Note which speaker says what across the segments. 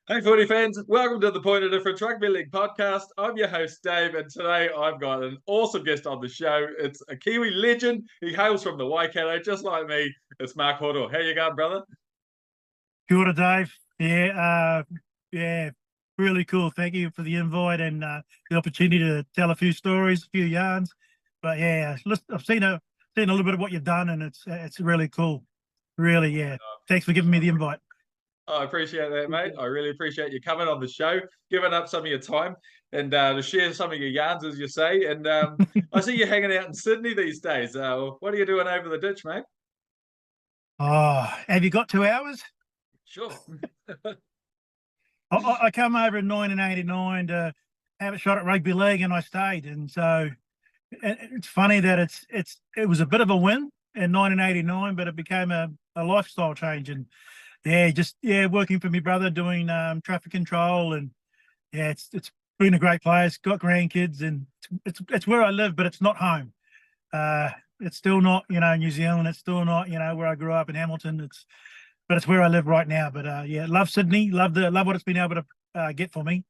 Speaker 1: Hey, footy fans, welcome to the Point of Difference Rugby League podcast. I'm your host, Dave, and today I've got an awesome guest on the show. It's a Kiwi legend. He hails from the Waikato, just like me. It's Mark Horo. How you going, brother?
Speaker 2: Kia ora, Dave. Yeah, really cool. Thank you for the invite and the opportunity to tell a few stories, a few yarns. But yeah, I've seen a little bit of what you've done, and it's really cool. Really, yeah. Thanks for giving me the invite.
Speaker 1: I appreciate that, mate. I really appreciate you coming on the show, giving up some of your time, and to share some of your yarns, as you say. And I see you hanging out in Sydney these days. What are you doing over the ditch, mate?
Speaker 2: Oh, have you got 2 hours?
Speaker 1: Sure.
Speaker 2: I come over in 1989 to have a shot at rugby league, and I stayed. And so it's funny that it was a bit of a win in 1989, but it became a lifestyle change. And working for my brother, doing traffic control, and it's been a great place. Got grandkids, and it's where I live, but it's not home. It's still not New Zealand. It's still not where I grew up in Hamilton. But it's where I live right now. But love Sydney. Love what it's been able to get for me.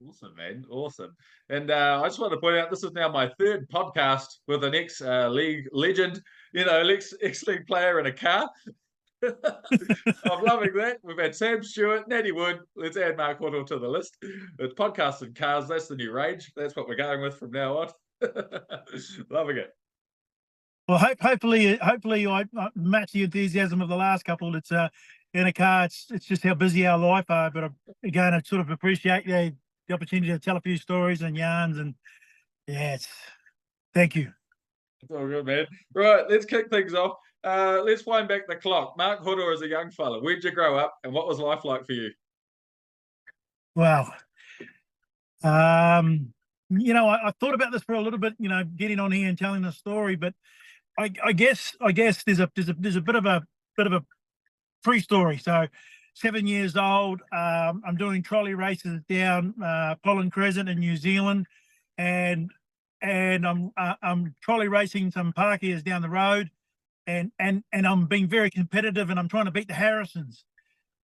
Speaker 1: Awesome, man. Awesome. And I just want to point out this is now my third podcast with an ex-league legend, ex-league player in a car. I'm loving that. We've had Sam Stewart, Natty Wood. Let's add Mark Horo to the list. It's podcasts and cars. That's the new rage. That's what we're going with from now on. Loving it.
Speaker 2: Well, hopefully I match the enthusiasm of the last couple. It's in a car. It's just how busy our life are. But again, I sort of appreciate the opportunity to tell a few stories and yarns. And thank you.
Speaker 1: It's all good, man. Right, let's kick things off. Let's wind back the clock. Mark Horo is a young fella. Where'd you grow up, and what was life like for you?
Speaker 2: Wow. I thought about this for a little bit. Getting on here and telling the story, but I guess there's a bit of a pre-story. So, 7 years old. I'm doing trolley races down Pollen Crescent in New Zealand, and I'm trolley racing some parkiers down the road. And I'm being very competitive, and I'm trying to beat the Harrisons.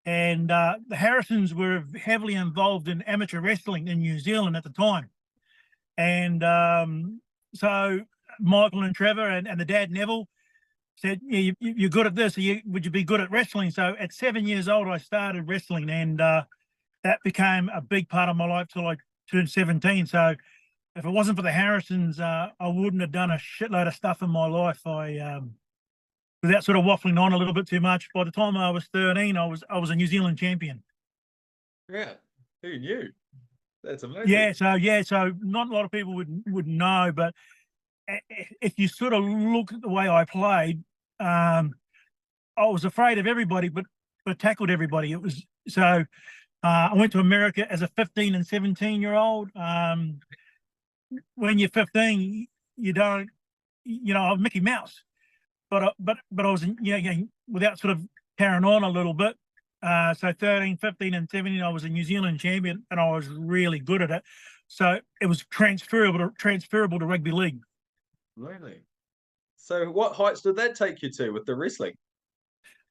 Speaker 2: And the Harrisons were heavily involved in amateur wrestling in New Zealand at the time. And so Michael and Trevor and the dad Neville said, you're good at this. Would you be good at wrestling? So at 7 years old, I started wrestling, and that became a big part of my life till I turned 17. So if it wasn't for the Harrisons, I wouldn't have done a shitload of stuff in my life. Without sort of waffling on a little bit too much, by the time I was 13, I was a New Zealand champion.
Speaker 1: Yeah, who knew? That's amazing.
Speaker 2: So not a lot of people would know, but if you sort of look at the way I played, I was afraid of everybody, but tackled everybody. It was so. I went to America as a 15 and 17-year-old. When you're 15, you don't, I'm Mickey Mouse. But I was, without sort of carrying on a little bit. So 13, 15, and 17, I was a New Zealand champion, and I was really good at it. So it was transferable to rugby league.
Speaker 1: Really? So what heights did that take you to with the wrestling?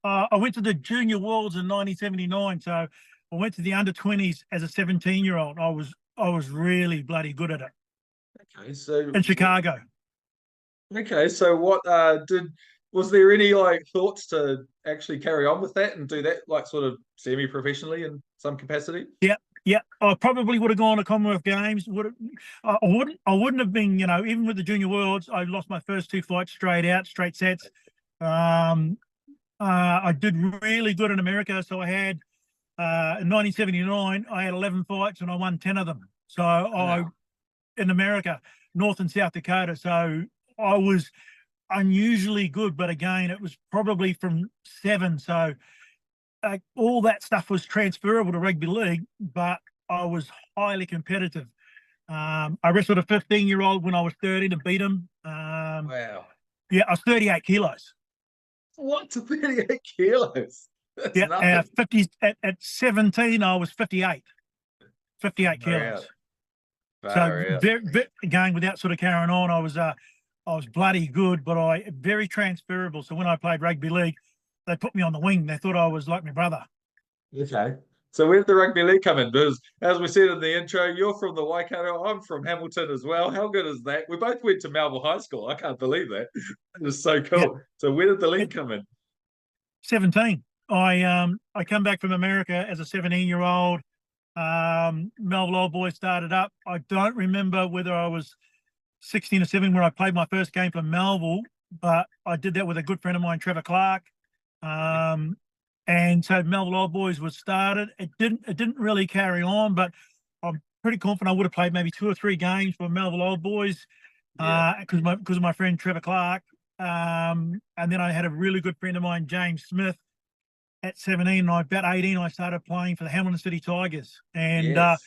Speaker 2: I went to the Junior Worlds in 1979. So I went to the under-20s as a 17-year-old. I was really bloody good at it.
Speaker 1: Okay, so
Speaker 2: in Chicago.
Speaker 1: Okay, so was there any thoughts to actually carry on with that and do that sort of semi-professionally in some capacity?
Speaker 2: Yeah. I probably would have gone to Commonwealth Games. I wouldn't have been, even with the Junior Worlds, I lost my first 2 fights straight sets. I did really good in America. So I had, in 1979, I had 11 fights and I won 10 of them. So wow. In America, North and South Dakota. So I was unusually good, but again, it was probably from 7. So all that stuff was transferable to rugby league, but I was highly competitive. I wrestled a 15-year-old when I was 13 to beat him.
Speaker 1: Wow.
Speaker 2: Yeah, I was 38 kilos.
Speaker 1: What? 38 kilos? That's
Speaker 2: nothing. At 17, I was 58. 58 kilos. So again, without sort of carrying on, I was bloody good, but very transferable. So when I played rugby league, they put me on the wing. They thought I was like my brother.
Speaker 1: Okay. So where did the rugby league come in? Because as we said in the intro, you're from the Waikato. I'm from Hamilton as well. How good is that? We both went to Melville High School. I can't believe that. It was so
Speaker 2: Yeah,
Speaker 1: cool. So where did the league
Speaker 2: at
Speaker 1: come in?
Speaker 2: 17. I come back from America as a 17-year-old. Melville Old Boys started up. I don't remember whether I was 16 or 17 when I played my first game for Melville, but I did that with a good friend of mine, Trevor Clark. And so Melville Old Boys was started. It didn't really carry on, but I'm pretty confident I would have played maybe 2 or 3 games for Melville Old Boys
Speaker 1: Yeah.
Speaker 2: because of my friend Trevor Clark. And then I had a really good friend of mine, James Smith, at 17. And about 18, I started playing for the Hamilton City Tigers. And
Speaker 1: Yes.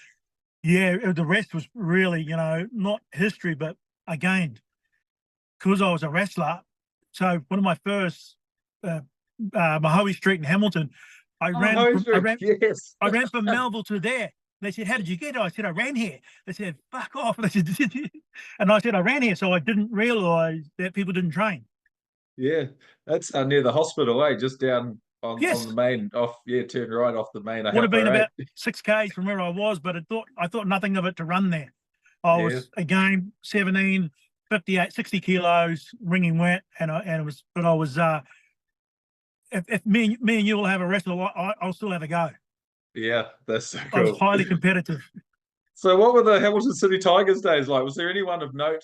Speaker 2: the rest was really, not history, but again, because I was a wrestler. So one of my first Mahoe Street in Hamilton, I
Speaker 1: Oh,
Speaker 2: ran from I
Speaker 1: Hosbridge.
Speaker 2: ran
Speaker 1: Yes.
Speaker 2: I ran from Melville to there. They said, "How did you get it?" I said, "I ran here." They said, "Fuck off." They said, and I said, "I ran here," so I didn't realise that people didn't train.
Speaker 1: Yeah. That's near the hospital, eh? Just down on the
Speaker 2: Yes,
Speaker 1: main off. Yeah, turn right off the main
Speaker 2: would have
Speaker 1: Ahapa
Speaker 2: been
Speaker 1: Road.
Speaker 2: about 6 k's from where I was, but I thought nothing of it to run there. I
Speaker 1: Yeah.
Speaker 2: was again 17, 58, 60 kilos, ringing wet, but I was if me and you will have a wrestle, I'll still have a go.
Speaker 1: Yeah. That's so
Speaker 2: I was
Speaker 1: cool.
Speaker 2: highly competitive.
Speaker 1: So, what were the Hamilton City Tigers days like? Was there anyone of note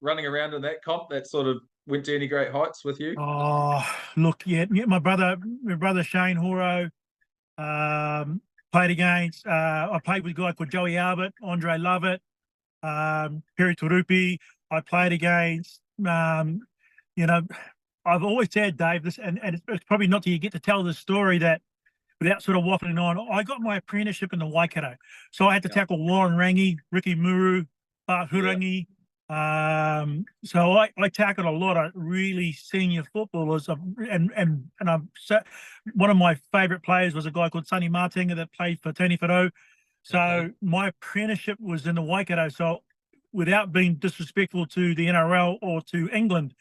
Speaker 1: running around in that comp that sort of went to any great heights with you?
Speaker 2: Oh, look, yeah, my brother Shane Horo played against. I played with a guy called Joey Albert, Andre Lovett, Perry Turupi. I played against. You know, I've always said, Dave, this, and it's probably not till you get to tell this story that without sort of waffling on, I got my apprenticeship in the Waikato. So I had to
Speaker 1: Yeah,
Speaker 2: tackle Warren Rangi, Ricky Muru, Bart
Speaker 1: yeah,
Speaker 2: Hurangi. So I tackled a lot of really senior footballers, and I've one of my favourite players was a guy called Sonny Martinga that played for Tony Fado.
Speaker 1: okay,
Speaker 2: So my apprenticeship was in the Waikato. So without being disrespectful to the NRL or to England,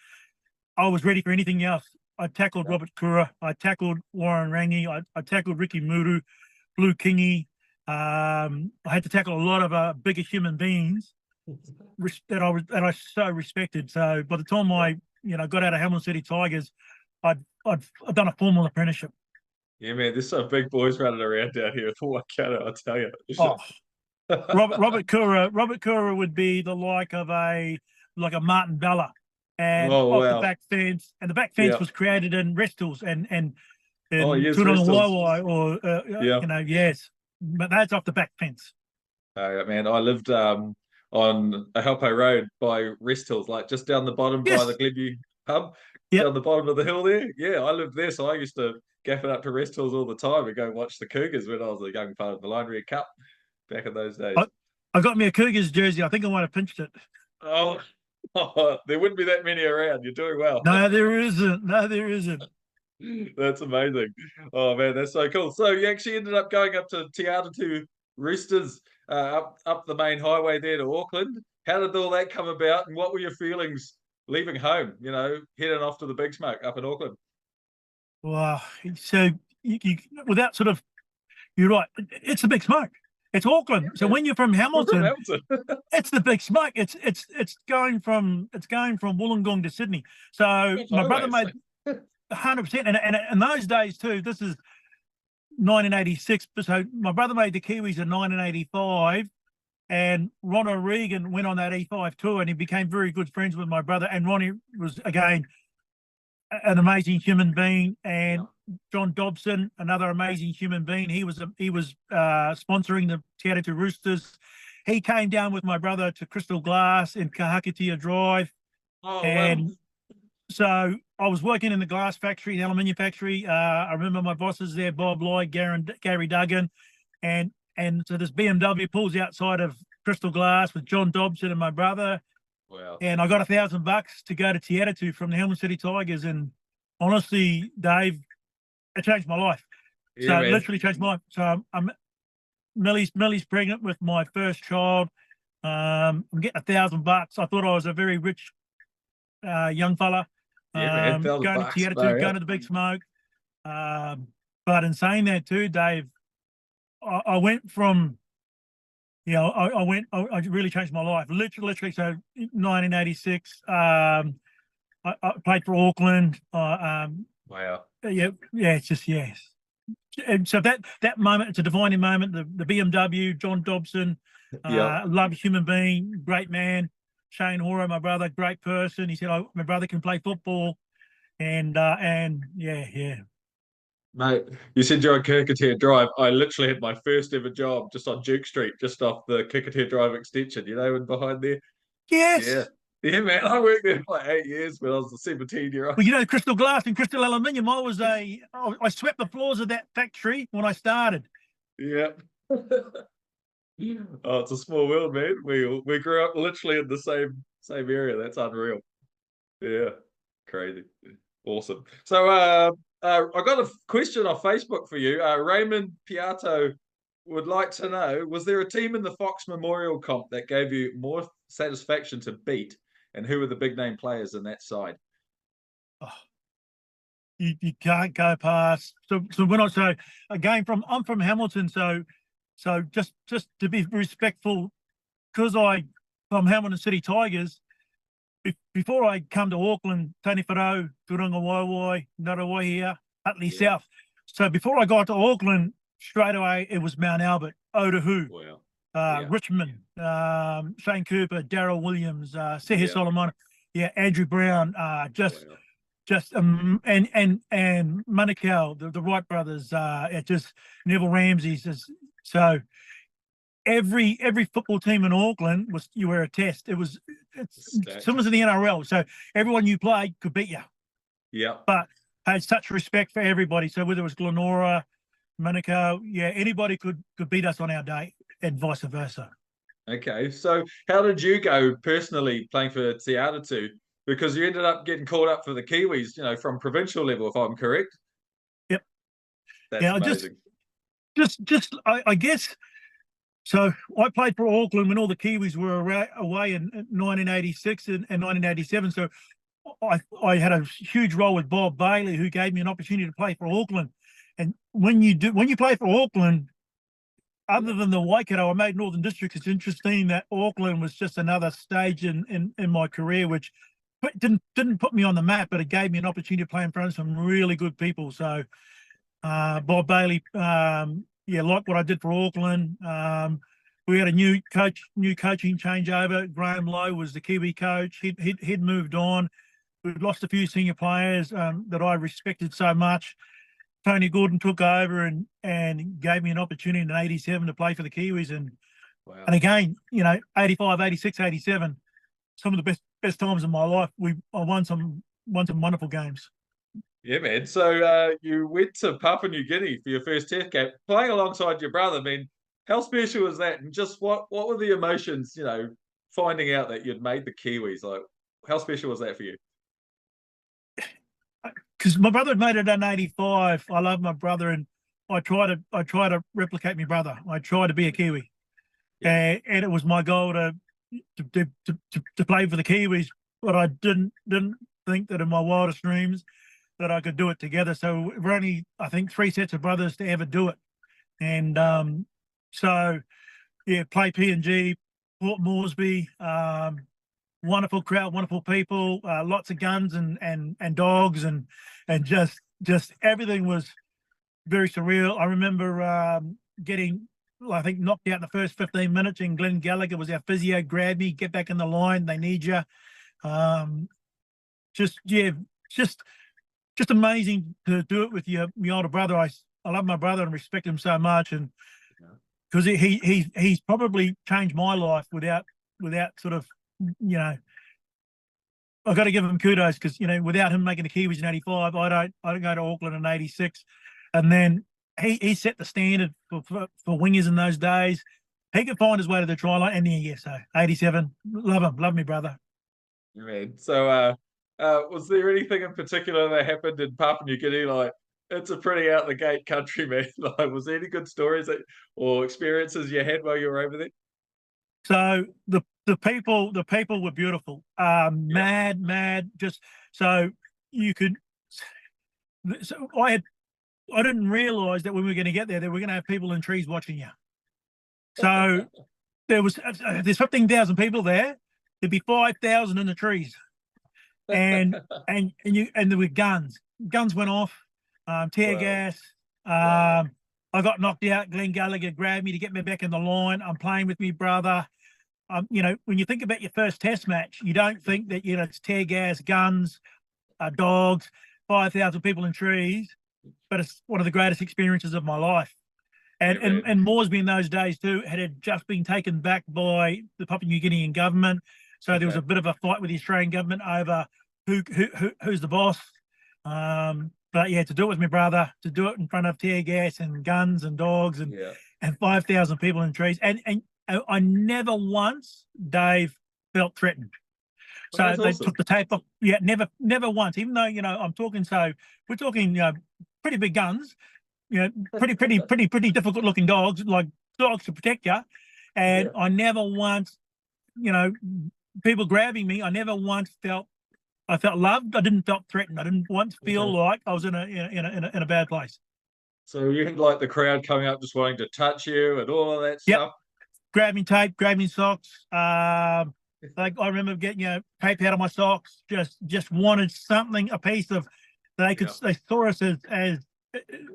Speaker 2: I was ready for anything else. I tackled
Speaker 1: yeah.
Speaker 2: Robert Kura. I tackled Warren Rangi. I tackled Ricky Muru, Blue Kingy. I had to tackle a lot of bigger human beings that I so respected. So by the time
Speaker 1: Yeah,
Speaker 2: I got out of Hamilton City Tigers, I'd done a formal apprenticeship.
Speaker 1: yeah, man. There's some big boys running around down here at the Waikato, I tell you.
Speaker 2: Oh, Robert Kura would be the like a Martin Bella, and
Speaker 1: Oh
Speaker 2: off the
Speaker 1: wow,
Speaker 2: back fence, and the back fence
Speaker 1: yeah.
Speaker 2: was created in Restles and
Speaker 1: Oh
Speaker 2: in
Speaker 1: yes,
Speaker 2: Turanga
Speaker 1: Restles.
Speaker 2: Waiwai, or
Speaker 1: Yeah,
Speaker 2: yes, but that's off the back fence.
Speaker 1: man. I lived on Ahelpo Road by Rest Hills, like just down the bottom by the
Speaker 2: Yes,
Speaker 1: Glenview pub,
Speaker 2: yep.
Speaker 1: down the bottom of the hill there. Yeah, I lived there, so I used to gaff it up to Rest Hills all the time and go watch the Cougars when I was a young part of the Line Red Cup back in those days.
Speaker 2: I, I got me a Cougars jersey. I think I might have pinched it.
Speaker 1: Oh, there wouldn't be that many around. You're doing well.
Speaker 2: No, there isn't. No, there isn't.
Speaker 1: That's amazing. Oh man, that's so cool. So you actually ended up going up to Te Atatū Roosters, up the main highway there to Auckland. How did all that come about, and what were your feelings leaving home? Heading off to the big smoke up in Auckland.
Speaker 2: Wow. So you without sort of, you're right. It's a big smoke. It's Auckland. So
Speaker 1: Yeah,
Speaker 2: when you're from
Speaker 1: we're from
Speaker 2: Hamilton,
Speaker 1: Hamilton.
Speaker 2: it's the big smoke. It's going from Wollongong to Sydney. So
Speaker 1: Good
Speaker 2: my brother
Speaker 1: highways.
Speaker 2: made 100%, and in those days too. This is 1986. So my brother made the Kiwis in 1985, and Ron O'Regan went on that E5 tour, and he became very good friends with my brother. And Ronnie was again an amazing human being,
Speaker 1: Yeah.
Speaker 2: and John Dobson, another amazing human being. He was sponsoring the Te Atatū Roosters. He came down with my brother to Crystal Glass in Kahakatea Drive,
Speaker 1: Oh well.
Speaker 2: and so I was working in the glass factory, the aluminium factory. I remember my bosses there, Bob Lloyd, Gary Duggan, and so this BMW pulls outside of Crystal Glass with John Dobson and my brother,
Speaker 1: Wow.
Speaker 2: and I got $1,000 to go to Te Atatū from the Hamilton City Tigers. And honestly, Dave, it changed my life.
Speaker 1: Yeah,
Speaker 2: So it
Speaker 1: man.
Speaker 2: literally changed my life. So Millie's pregnant with my first child. I'm getting $1,000. I thought I was a very rich young fella.
Speaker 1: Yeah, man. Thousand
Speaker 2: Going to Te
Speaker 1: bucks.
Speaker 2: Atatū,
Speaker 1: Far
Speaker 2: going
Speaker 1: out.
Speaker 2: to the big smoke. But in saying that too, Dave, I went from, I really changed my life. Literally. So 1986, I played for Auckland.
Speaker 1: Wow.
Speaker 2: Yeah. It's just, yes. And so that moment, it's a defining moment. The BMW, John Dobson,
Speaker 1: Yeah.
Speaker 2: loved human being, great man. Shane Horo, my brother, great person. He said, my brother can play football. And yeah.
Speaker 1: Mate, you said you're on Kirkatare Drive. I literally had my first ever job just on Duke Street, just off the Kirkatare Drive extension, and behind there. Yeah.
Speaker 2: Yes.
Speaker 1: Yeah, man. I worked there for like 8 years when I was a 17-year-old.
Speaker 2: Well, crystal glass and crystal aluminium. I swept the floors of that factory when I started.
Speaker 1: Yeah. Oh, it's a small world, man. We grew up literally in the same area. That's unreal. Yeah. Crazy. Awesome. So I got a question on Facebook for you. Raymond Piatto would like to know, was there a team in the Fox Memorial Comp that gave you more satisfaction to beat? And who were the big name players in that side?
Speaker 2: Oh, you can't go past. So when I'm from Hamilton, so just to be respectful, because I'm Hamilton City Tigers. Before I come to Auckland, Tony Whanau, Turanga Waiwai, Ngarawahia, Hutley South. So before I got to Auckland, straight away it was Mount Albert, Otahu, Richmond, Shane Cooper, Darryl Williams, Sehe Solomon, Andrew Brown, and Manukau, the Wright brothers, just Neville Ramsey's. So every football team in Auckland you were a test. It's similar to the NRL. So everyone you played could beat you.
Speaker 1: Yeah.
Speaker 2: But had such respect for everybody. So whether it was Glenora, Manukau, anybody could beat us on our day, and vice versa.
Speaker 1: Okay. So how did you go personally playing for Te Atatu? Because you ended up getting called up for the Kiwis, from provincial level, if I'm correct.
Speaker 2: Yep.
Speaker 1: That's amazing.
Speaker 2: I guess. So I played for Auckland when all the Kiwis were away in 1986 and 1987. So I had a huge role with Bob Bailey, who gave me an opportunity to play for Auckland. And when you play for Auckland, other than the Waikato, I made Northern District. It's interesting that Auckland was just another stage in my career, which didn't put me on the map, but it gave me an opportunity to play in front of some really good people. So Bob Bailey, like what I did for Auckland. We had a new coaching changeover. Graham Lowe was the Kiwi coach. He'd moved on. We'd lost a few senior players that I respected so much. Tony Gordon took over and gave me an opportunity in '87 to play for the Kiwis. And again, 85, 86, 87, some of the best times of my life. I won some wonderful games.
Speaker 1: Yeah, man. So you went to Papua New Guinea for your first test game, playing alongside your brother. I mean, how special was that? And just what were the emotions, finding out that you'd made the Kiwis? Like, how special was that for you?
Speaker 2: Because my brother had made it in '85. I love my brother, and I try to replicate my brother. I try to be a Kiwi, and it was my goal to play for the Kiwis. But I didn't think that in my wildest dreams that I could do it together. So we're only, I think, 3 sets of brothers to ever do it. And play PNG, Port Moresby, wonderful crowd, wonderful people, lots of guns and dogs and just everything was very surreal. I remember getting, I think, knocked out in the first 15 minutes, and Glenn Gallagher was our physio, grabbed me, get back in the line, they need you. Just amazing to do it with your older brother. I love my brother and respect him so much, and because he's probably changed my life without sort of, I've got to give him kudos, because without him making the Kiwis in '85, I don't go to Auckland in '86, and then he set the standard for wingers in those days. He could find his way to the try line, and so '87, love me brother.
Speaker 1: Man, so was there anything in particular that happened in Papua New Guinea? Like, it's a pretty out the gate country, man. Like, was there any good stories or experiences you had while you were over there?
Speaker 2: So the people were beautiful, mad. Just so you could. So I had I didn't realise that when we were going to get there, that we're going to have people in trees watching you. So there's 15,000 people there. There'd be 5,000 in the trees, and there were guns. Guns went off, tear gas. I got knocked out. Glenn Gallagher grabbed me to get me back in the line. I'm playing with me brother. When you think about your first test match, you don't think that, it's tear gas, guns, dogs, 5,000 people in trees, but it's one of the greatest experiences of my life. And Moresby in those days too had just been taken back by the Papua New Guinean government. So there was a bit of a fight with the Australian government over who's the boss. But yeah, to do it with my brother, to do it in front of tear gas and guns and dogs and 5,000 people in trees. And I never once, Dave, felt threatened. So they took the tape off. Yeah, never once. Even though, I'm talking, we're talking, pretty big guns, pretty difficult looking dogs, like dogs to protect you. And I never once, people grabbing me, I never once felt loved. I didn't felt threatened. I didn't once feel like I was in a bad place.
Speaker 1: So you had like the crowd coming up just wanting to touch you and all of that stuff.
Speaker 2: Grabbing tape, grabbing socks. Like I remember getting tape out of my socks. Just wanted something, a piece of that they saw us as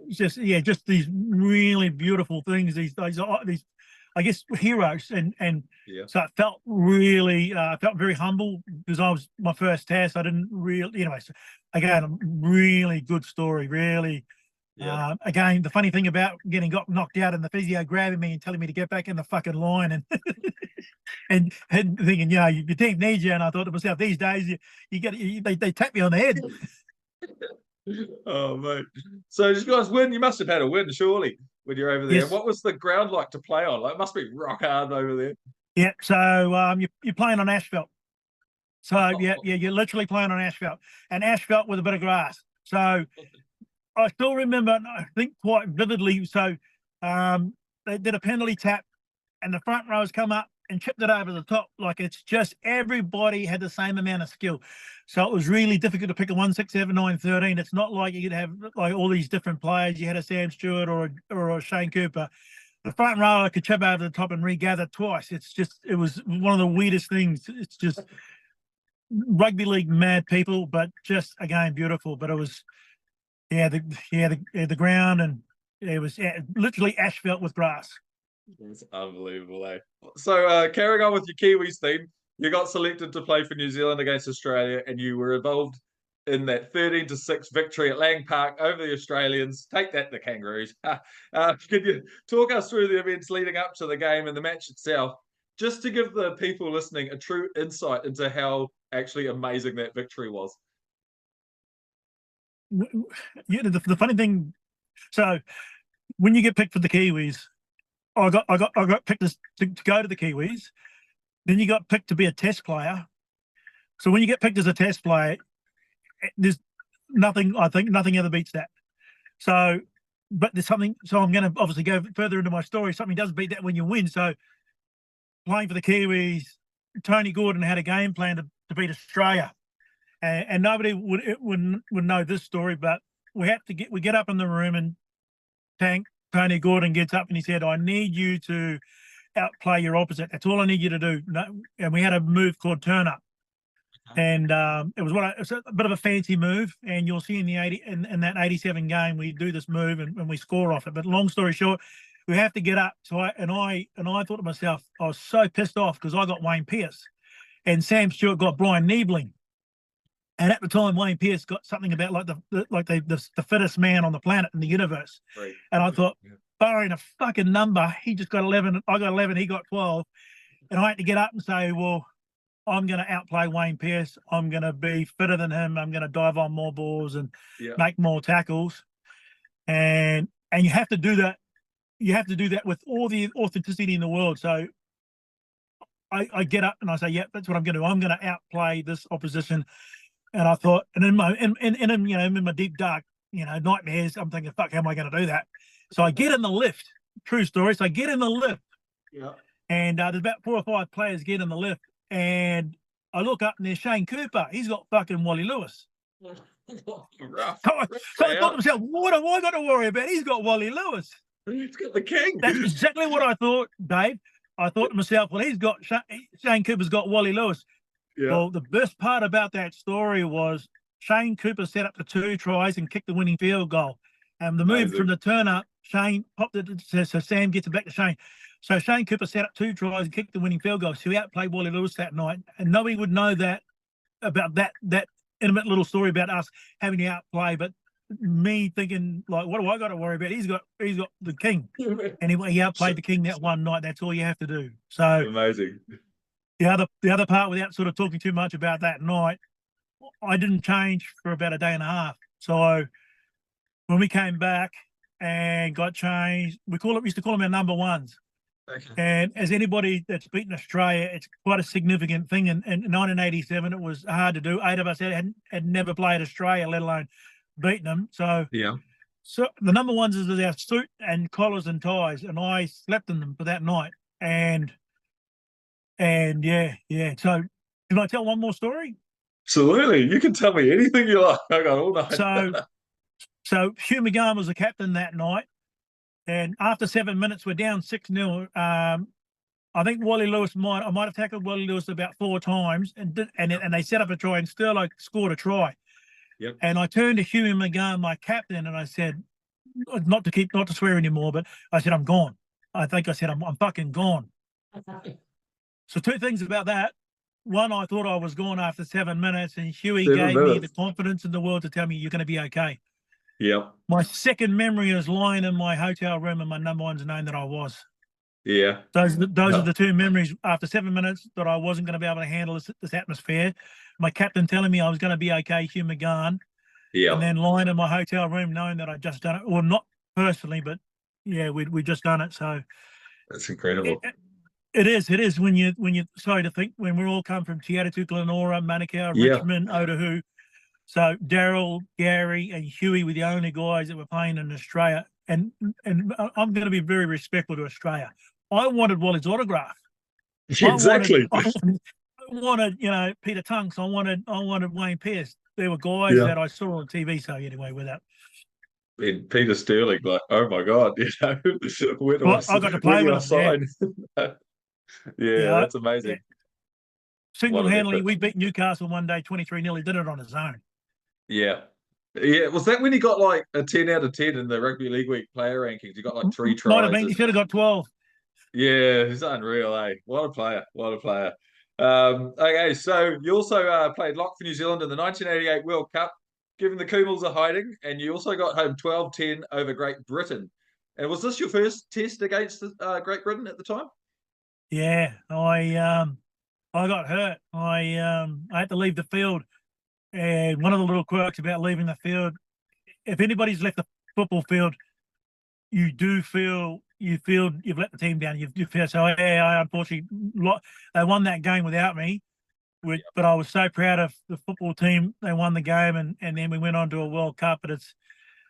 Speaker 2: just these really beautiful things. These I guess heroes, and so it felt really felt very humble because I was my first test. I didn't really, anyway. So again, a really good story. Really, again, the funny thing about got knocked out and the physio grabbing me and telling me to get back in the fucking line and and thinking, your team needs you. And I thought to myself, these days they tap me on the head.
Speaker 1: Oh mate! So did you guys win? You must have had a win, surely, when you're over there.
Speaker 2: Yes.
Speaker 1: What was the ground like to play on? Like, it must be rock hard over there.
Speaker 2: Yeah. So you're playing on asphalt. So you're literally playing on asphalt, and asphalt with a bit of grass. So I still remember, I think quite vividly. So they did a penalty tap, and the front rows come up and chipped it over the top. Like, it's just everybody had the same amount of skill. So it was really difficult to pick a 1, 6, 7, 9, 13. It's not like you could have like all these different players. You had a Sam Stewart or a Shane Cooper. The front row could chip over the top and regather twice. It was one of the weirdest things. It's just rugby league mad people, but just again beautiful. But it was the ground, and it was literally asphalt with grass.
Speaker 1: It's unbelievable, eh? So carrying on with your Kiwis theme, you got selected to play for New Zealand against Australia, and you were involved in that 13-6 victory at Lang Park over the Australians. Take that, the Kangaroos. Could you talk us through the events leading up to the game and the match itself, just to give the people listening a true insight into how actually amazing that victory was?
Speaker 2: The funny thing, so when you get picked for the Kiwis, I got picked to go to the Kiwis. Then you got picked to be a test player. So when you get picked as a test player, there's nothing, I think nothing ever beats that. So, but there's something, so I'm going to obviously go further into my story. Something does beat that when you win. So playing for the Kiwis, Tony Gordon had a game plan to beat Australia. And nobody would know this story, but we get up in the room, and Tony Gordon gets up and he said, "I need you to outplay your opposite. That's all I need you to do." And we had a move called turn up, and it was a bit of a fancy move. And you'll see in that 87 game we do this move and we score off it. But long story short, we have to get up. So I thought to myself, I was so pissed off because I got Wayne Pearce, and Sam Stewart got Brian Niebling. And at the time, Wayne Pearce got something about like the fittest man on the planet in the universe. Right. And I thought, barring a fucking number, he just got 11. I got 11. He got 12. And I had to get up and say, well, I'm going to outplay Wayne Pearce. I'm going to be fitter than him. I'm going to dive on more balls and make more tackles. And you have to do that. You have to do that with all the authenticity in the world. So I get up and I say, yeah, that's what I'm going to do. I'm going to outplay this opposition. And I thought, and in my deep dark, nightmares, I'm thinking, fuck, how am I going to do that? So I get in the lift. True story. So I get in the lift. Yeah. And there's about 4 or 5 players get in the lift, and I look up and there's Shane Cooper. He's got fucking Wally Lewis.
Speaker 1: Rough.
Speaker 2: So I thought to
Speaker 1: Out.
Speaker 2: myself, what have I got to worry about? He's got Wally Lewis.
Speaker 1: He's got the king.
Speaker 2: That's exactly what I thought, Dave. I thought to myself, well, he's got Shane Cooper's got Wally Lewis.
Speaker 1: Yeah.
Speaker 2: Well, the best part about that story was Shane Cooper set up the 2 tries and kicked the winning field goal. And the move from the turn up, Shane popped it, so Sam gets it back to Shane. So Shane Cooper set up 2 tries and kicked the winning field goal. So he outplayed Wally Lewis that night. And nobody would know that about that intimate little story about us having to outplay. But me thinking, like, what do I got to worry about? He's got the king. And he outplayed the king that one night. That's all you have to do. So
Speaker 1: amazing.
Speaker 2: The other part, without sort of talking too much about that night, I didn't change for about a day and a half. So when we came back and got changed, we used to call them our number ones.
Speaker 1: Okay.
Speaker 2: And as anybody that's beaten Australia, it's quite a significant thing. In 1987, it was hard to do. 8 of us had never played Australia, let alone beaten them. So
Speaker 1: yeah.
Speaker 2: So the number ones is our suit and collars and ties, and I slept in them for that night. And yeah. So can I tell one more story?
Speaker 1: Absolutely. You can tell me anything you like. I got all night.
Speaker 2: So Hugh McGann was the captain that night. And after 7 minutes, we're down 6-0. I think I might have tackled Wally Lewis about 4 times, and they set up a try, and Sterlo scored a try.
Speaker 1: Yep.
Speaker 2: And I turned to Hugh McGann, my captain, and I said, not to swear anymore, but I said, I'm gone. I think I said, I'm fucking gone. So 2 things about that. One, I thought I was gone after 7 minutes, and Huey gave me the confidence in the world to tell me you're going to be okay.
Speaker 1: Yeah.
Speaker 2: My second memory is lying in my hotel room and my number one's known that I was.
Speaker 1: Yeah.
Speaker 2: Those are the 2 memories after 7 minutes that I wasn't going to be able to handle this atmosphere. My captain telling me I was going to be okay, Hugh McGann.
Speaker 1: Yeah.
Speaker 2: And then lying in my hotel room knowing that I'd just done it. Well, not personally, but yeah, we'd just done it. So
Speaker 1: that's incredible.
Speaker 2: It is when you sorry to think, when we all come from Te Atatu, Glenora, Manukau, Richmond, Otahu. So Daryl, Gary, and Huey were the only guys that were playing in Australia. And I'm going to be very respectful to Australia. I wanted Wally's autograph.
Speaker 1: Exactly.
Speaker 2: I wanted Peter Tunks. I wanted Wayne Pearce. There were guys that I saw on TV. So anyway, with that.
Speaker 1: And Peter Sterling, like, oh my God,
Speaker 2: I got to play with him.
Speaker 1: Yeah, that's amazing.
Speaker 2: Yeah. Single-handedly, we beat Newcastle one day, 23-0. He did it on his own.
Speaker 1: Yeah. Yeah. Was that when he got like a 10 out of 10 in the Rugby League Week player rankings? He got like 3 tries.
Speaker 2: Might have been. He should have got 12.
Speaker 1: Yeah, he's unreal, eh? What a player. What a player. Okay, so you also played lock for New Zealand in the 1988 World Cup, given the Kumals a hiding, and you also got home 12-10 over Great Britain. And was this your first test against Great Britain at the time?
Speaker 2: Yeah, I got hurt. I had to leave the field. And one of the little quirks about leaving the field, if anybody's left the football field, you do feel you've let the team down. You feel so. Yeah, I unfortunately they won that game without me, but I was so proud of the football team. They won the game, and then we went on to a World Cup. But it's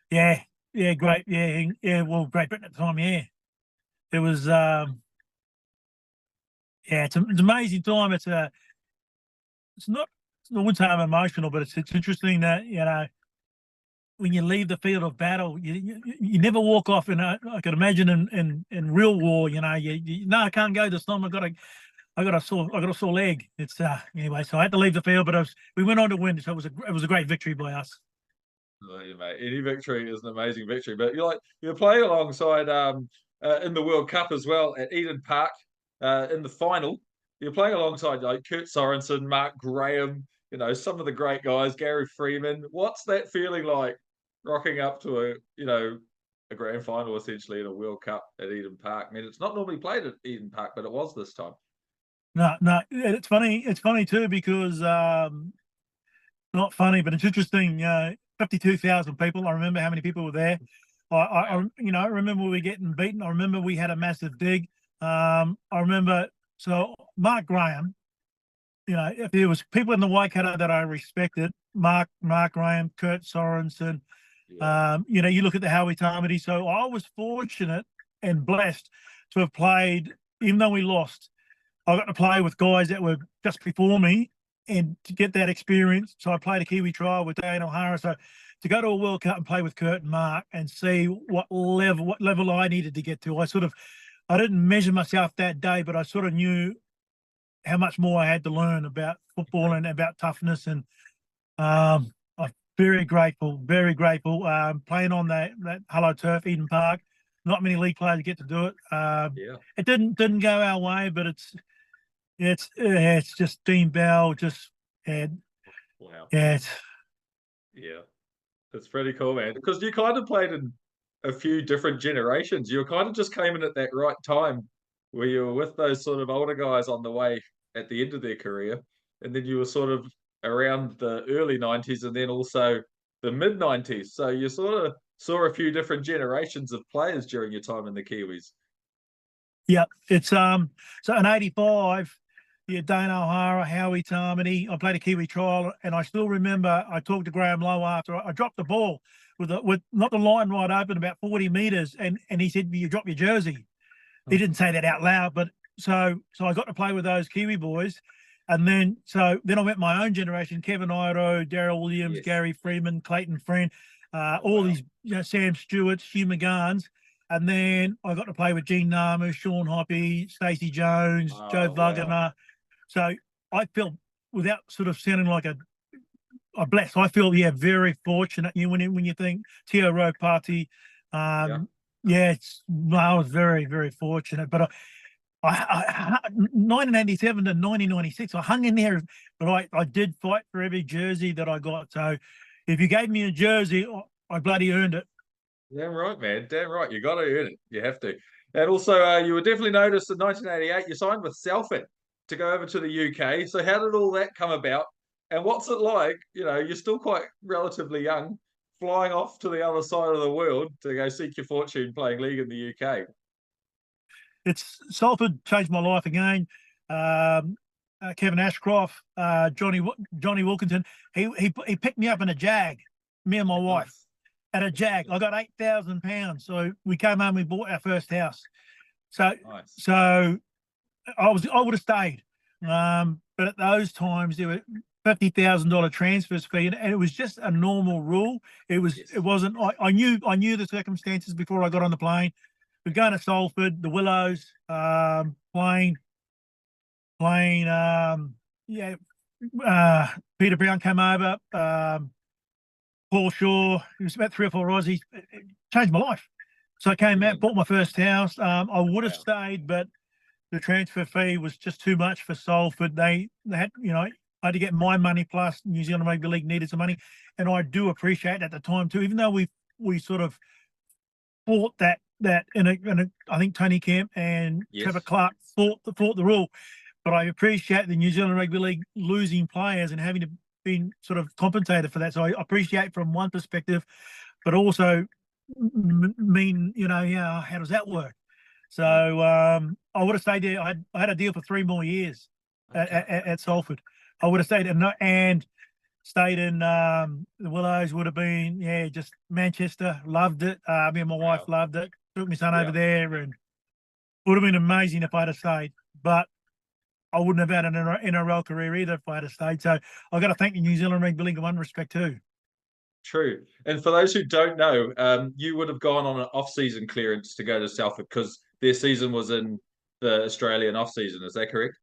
Speaker 2: great. Well, Great Britain at the time. Yeah, it was. It's an amazing time. It's not. I wouldn't say I'm emotional, but it's interesting that when you leave the field of battle, you never walk off. I could imagine in real war, I can't go this time. I got a sore leg. It's anyway, so I had to leave the field, but we went on to win. So it was a great victory by us.
Speaker 1: Oh, yeah, mate. Any victory is an amazing victory. But you're playing alongside in the World Cup as well at Eden Park in the final. You're playing alongside like Kurt Sorensen, Mark Graham, some of the great guys, Gary Freeman. What's that feeling like, rocking up to a grand final essentially in a World Cup at Eden Park? I mean, it's not normally played at Eden Park, but it was this time.
Speaker 2: No, it's funny. It's funny too because not funny, but it's interesting. 52,000 people. I remember how many people were there. I remember we were getting beaten. I remember we had a massive dig. I remember. So Mark Graham, if there was people in the Waikato that I respected, Mark Graham, Kurt Sorensen, you look at the Howie Tamati. So I was fortunate and blessed to have played, even though we lost, I got to play with guys that were just before me and to get that experience. So I played a Kiwi trial with Dane O'Hara. So to go to a World Cup and play with Kurt and Mark and see what level I needed to get to, I didn't measure myself that day, but I sort of knew how much more I had to learn about football and about toughness. And I'm very grateful playing on that Hello Turf, Eden Park. Not many league players get to do it. It didn't go our way, but it's just Dean Bell just had.
Speaker 1: Wow.
Speaker 2: Yeah.
Speaker 1: It's pretty cool, man. Because you kind of played in a few different generations. You kind of just came in at that right time where you were with those sort of older guys on the way at the end of their career. And then you were sort of around the early 90s and then also the mid 90s. So you sort of saw a few different generations of players during your time in the Kiwis.
Speaker 2: Yeah, it's so in '85, yeah, Dane O'Hara, Howie Tarmany. I played a Kiwi trial, and I still remember I talked to Graham Lowe after I dropped the ball with not the line wide open, about 40 meters, and he said, "You drop your jersey." He didn't say that out loud, but so I got to play with those Kiwi boys, and then I met my own generation: Kevin Iro, Daryl Williams,
Speaker 1: Yes.
Speaker 2: Gary Freeman, Clayton Friend, all these, Sam Stewart, Hugh McGarns. And then I got to play with Gene Namu, Sean Hoppy, Stacey Jones, Joe Vuggener.
Speaker 1: Wow.
Speaker 2: So I feel, without sort of sounding like a blessed, I feel, very fortunate. When you think Tio Ropati, I was very, very fortunate. But I 1987 to 1996, I hung in there, but I did fight for every jersey that I got. So if you gave me a jersey, I bloody earned it.
Speaker 1: Damn right, man. Damn right. You got to earn it. You have to. And also, you were definitely noticed in 1988, you signed with Salford to go over to the UK. So how did all that come about? And what's it like? You're still quite relatively young, flying off to the other side of the world to go seek your fortune playing league in the UK.
Speaker 2: It's Salford changed my life again. Kevin Ashcroft, Johnny Wilkinson, he picked me up in a Jag, me and my wife. At a Jag. I got £8,000. So we came home, we bought our first house. So
Speaker 1: Nice.
Speaker 2: so I would have stayed. But at those times there were $50,000 transfers fee, and it was just a normal rule. It wasn't. I knew the circumstances before I got on the plane. We're going to Salford, the Willows, playing. Peter Brown came over. Paul Shaw, it was about 3 or 4 Aussies. It changed my life. So I came out, bought my first house. I would have stayed, but the transfer fee was just too much for Salford. They had, I had to get my money plus New Zealand Rugby League needed some money. And I do appreciate at the time too, even though we sort of fought that in a I think Tony Kemp and Trevor Clark fought the rule. But I appreciate the New Zealand Rugby League losing players and having to been sort of compensated for that. So I appreciate from one perspective, but also how does that work? So I would have stayed there. I had a deal for 3 more years at Salford. I would have stayed and stayed in the Willows. Would have been just Manchester. Loved it. Me and my wife loved it. Took my son over there, and would have been amazing if I'd have stayed. But I wouldn't have had an NRL career either if I had stayed. So I've got to thank the New Zealand Rugby League in one respect too.
Speaker 1: True. And for those who don't know, you would have gone on an off-season clearance to go to Salford because their season was in the Australian off-season. Is that correct?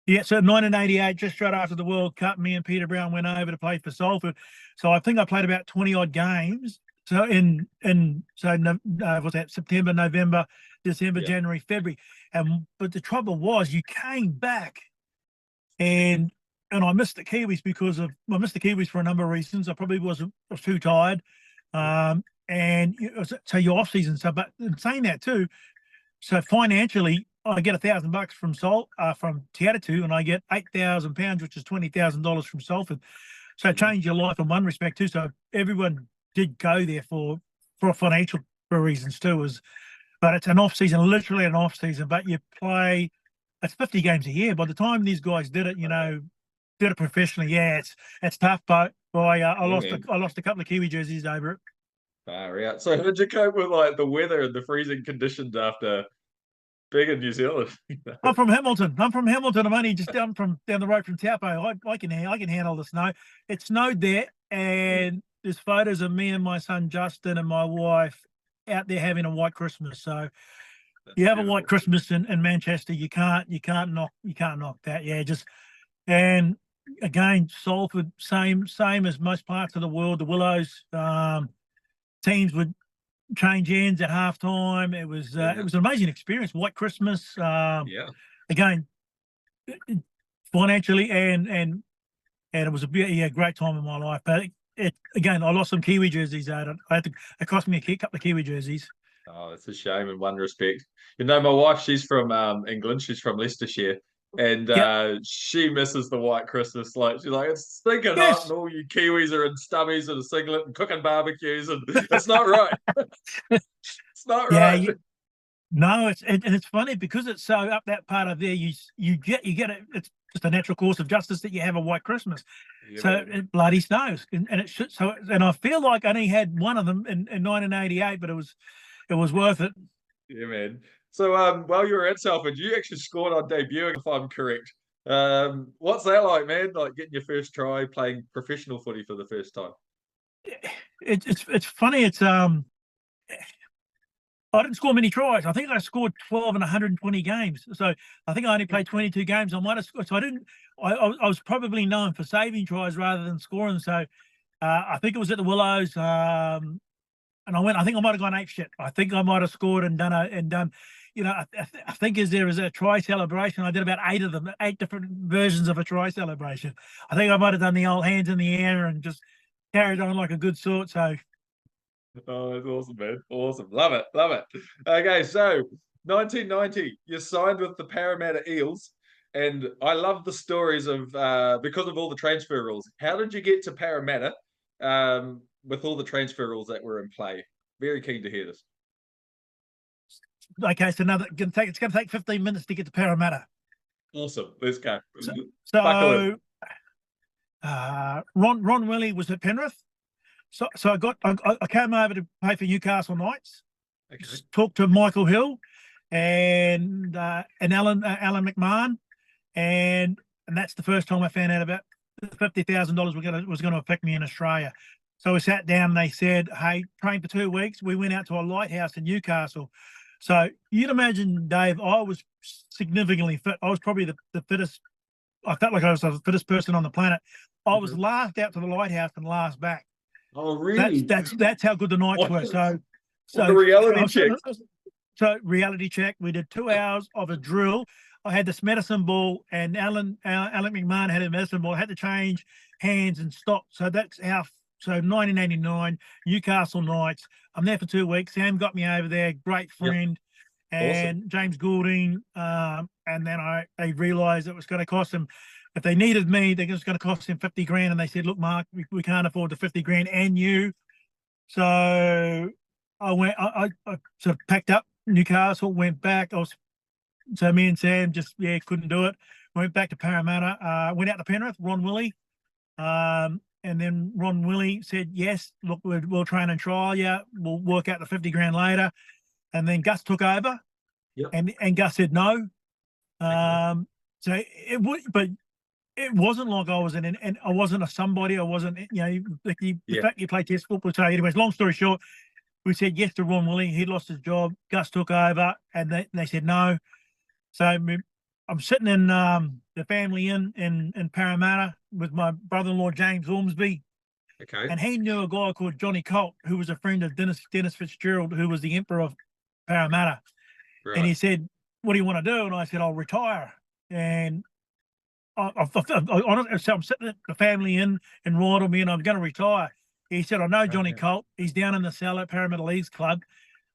Speaker 2: Yeah, so 1988, just straight after the World Cup, me and Peter Brown went over to play for Salford. So I think I played about 20-odd games. So what's that, September, November, December, January, February. But the trouble was you came back and I missed the Kiwis for a number of reasons. I probably was too tired. So your off season. So, but in saying that too, so financially, I get $1,000 from Te Atatu, and I get £8,000, which is $20,000 from Salford. So change your life in one respect too. So everyone did go there for financial reasons too. But it's an off season, literally an off season. But you play, it's 50 games a year. By the time these guys did it, did it professionally. Yeah, it's tough. But I lost a couple of Kiwi jerseys over it.
Speaker 1: Far out. So how did you cope with like the weather and the freezing conditions after big in New Zealand.
Speaker 2: I'm from Hamilton. I'm only just down the road from Taupo. I can handle the snow. It snowed there, and there's photos of me and my son Justin and my wife out there having a white Christmas. So you have a white Christmas in Manchester, you can't knock that. Yeah, and again, Salford, same as most parts of the world. The Willows, teams would change ends at halftime. It was an amazing experience. White Christmas. Again, financially and it was a great time in my life. But again, I lost some Kiwi jerseys out. It cost me a couple of Kiwi jerseys.
Speaker 1: Oh, it's a shame in one respect. My wife, she's from England. She's from Leicestershire. And she misses the white Christmas. Like she's like, it's stinking hot, and all you Kiwis are in stubbies and a singlet and cooking barbecues, and it's not right. It's not right.
Speaker 2: No, it's funny because it's so up that part of there. You get it. It's just a natural course of justice that you have a white Christmas. So it bloody snows, and it should. So and I feel like I only had one of them in 1988, but it was worth it.
Speaker 1: Yeah, man. So while you were at Salford, you actually scored on debut, if I'm correct. What's that like, man? Like getting your first try, playing professional footy for the first time?
Speaker 2: It's funny. I didn't score many tries. I think I scored 12 in 120 games. So I think I only played 22 games. I might have scored. So I was probably known for saving tries rather than scoring. So I think it was at the Willows. And I think I might have gone ape shit. I think I might have scored and done. I think there was a try celebration. I did about 8 of them, 8 different versions of a try celebration. I think I might have done the old hands in the air and just carried on like a good sort. So.
Speaker 1: Oh, that's awesome, man. Awesome. Love it. Love it. Okay, so 1990, you signed with the Parramatta Eels. And I love the stories of, because of all the transfer rules. How did you get to Parramatta with all the transfer rules that were in play? Very keen to hear this.
Speaker 2: Okay, so it's going to take 15 minutes to get to Parramatta.
Speaker 1: Awesome. Let's go.
Speaker 2: So Ron Willie was at Penrith. So I came over to play for Newcastle Knights. Okay. Talked to Michael Hill and Alan McMahon, and that's the first time I found out about the $50,000 was going to affect me in Australia. So we sat down and they said, "Hey, train for 2 weeks." We went out to a lighthouse in Newcastle. So you'd imagine, Dave, I was significantly fit. I was probably the fittest. I felt like I was the fittest person on the planet. I was last out to the lighthouse and last back.
Speaker 1: Oh, really?
Speaker 2: That's how good the nights were. So
Speaker 1: the reality check.
Speaker 2: So reality check. We did 2 hours of a drill. I had this medicine ball, and Alan McMahon had a medicine ball. I had to change hands and stop. So that's how. So 1989, Newcastle Knights. I'm there for 2 weeks. Sam got me over there. Great friend, and awesome. James Goulding. And then they realised it was going to cost them. If they needed me, it was going to cost them 50 grand. And they said, "Look, Mark, we can't afford the 50 grand and you." So I went. I sort of packed up Newcastle, went back. So me and Sam just couldn't do it. Went back to Parramatta. Went out to Penrith. Ron Willie. And then Ron Willie said, "Yes, look, we'll train and trial you. We'll work out the 50 grand later." And then Gus took over, and Gus said no. So it would, but it wasn't like I was and I wasn't a somebody. I wasn't, the fact you play test football. So anyways, long story short, we said yes to Ron Willie. He lost his job. Gus took over, and they said no. So I'm sitting in the family inn in Parramatta with my brother-in-law, James Ormsby.
Speaker 1: Okay.
Speaker 2: And he knew a guy called Johnny Colt, who was a friend of Dennis Fitzgerald, who was the emperor of Parramatta. Right. And he said, "What do you want to do?" And I said, "I'll retire." And so I'm sitting at the family inn in Rydalby, and I'm going to retire. He said, "I know Johnny Colt. He's down in the cellar at Parramatta Leagues Club.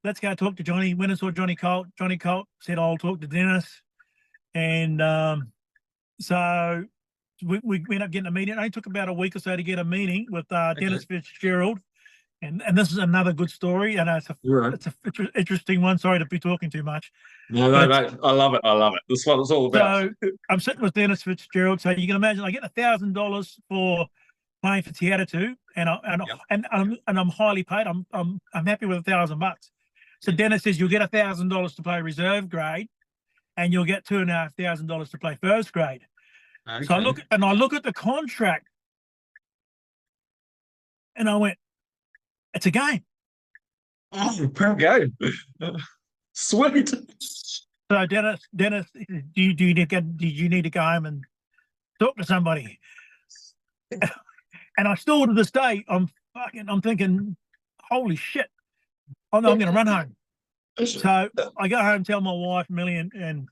Speaker 2: Let's go talk to Johnny." Went and saw Johnny Colt. Johnny Colt said, "I'll talk to Dennis." And so we ended up getting a meeting. It only took about a week or so to get a meeting with Dennis Fitzgerald. And this is another good story. And it's an interesting one. Sorry to be talking too much.
Speaker 1: No, mate. I love it. I love it. This is what it's all about.
Speaker 2: So I'm sitting with Dennis Fitzgerald. So you can imagine I get $1,000 for playing for Te Atatu, and I'm highly paid. I'm happy with $1,000. So Dennis says, "You'll get $1,000 to play reserve grade, and you'll get $2,500 to play first grade.
Speaker 1: Okay.
Speaker 2: So I look at the contract, and I went, it's a game.
Speaker 1: Oh, per game. Sweet.
Speaker 2: So Dennis, do you need to go home and talk to somebody? And I still to this day, I'm thinking, holy shit, I'm going to run home. So I go home, tell my wife Millie, and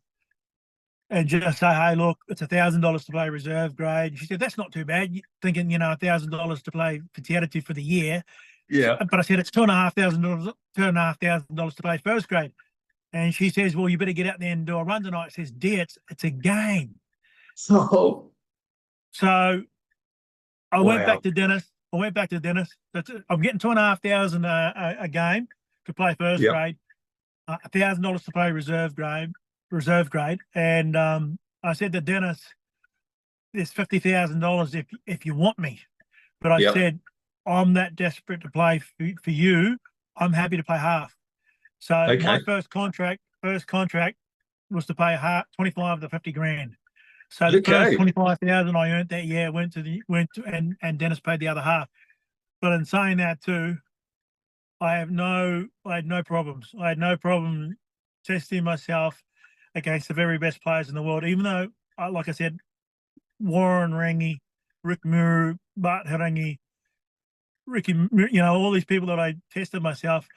Speaker 2: just say, hey, look, it's $1,000 to play reserve grade. She said, that's not too bad. Thinking, $1,000 to play Fatiati for the year.
Speaker 1: Yeah.
Speaker 2: But I said, it's $2,500 to play first grade. And she says, well, you better get out there and do a run tonight. I says, dear, it's a game.
Speaker 1: So
Speaker 2: I went back to Dennis. I'm getting $2,500 a game to play first grade, $1,000 to play reserve grade. And I said to Dennis, there's $50,000 if you want me. But I said, I'm that desperate to play for you. I'm happy to play half. So my first contract was to pay half, 25 to 50 grand. So the first 25,000 I earned that year went to and Dennis paid the other half. But in saying that too, I had no problems. I had no problem testing myself against the very best players in the world. Even though, like I said, Warren Rangi, Rick Muru, Bart Harangi, Ricky, all these people that I tested myself.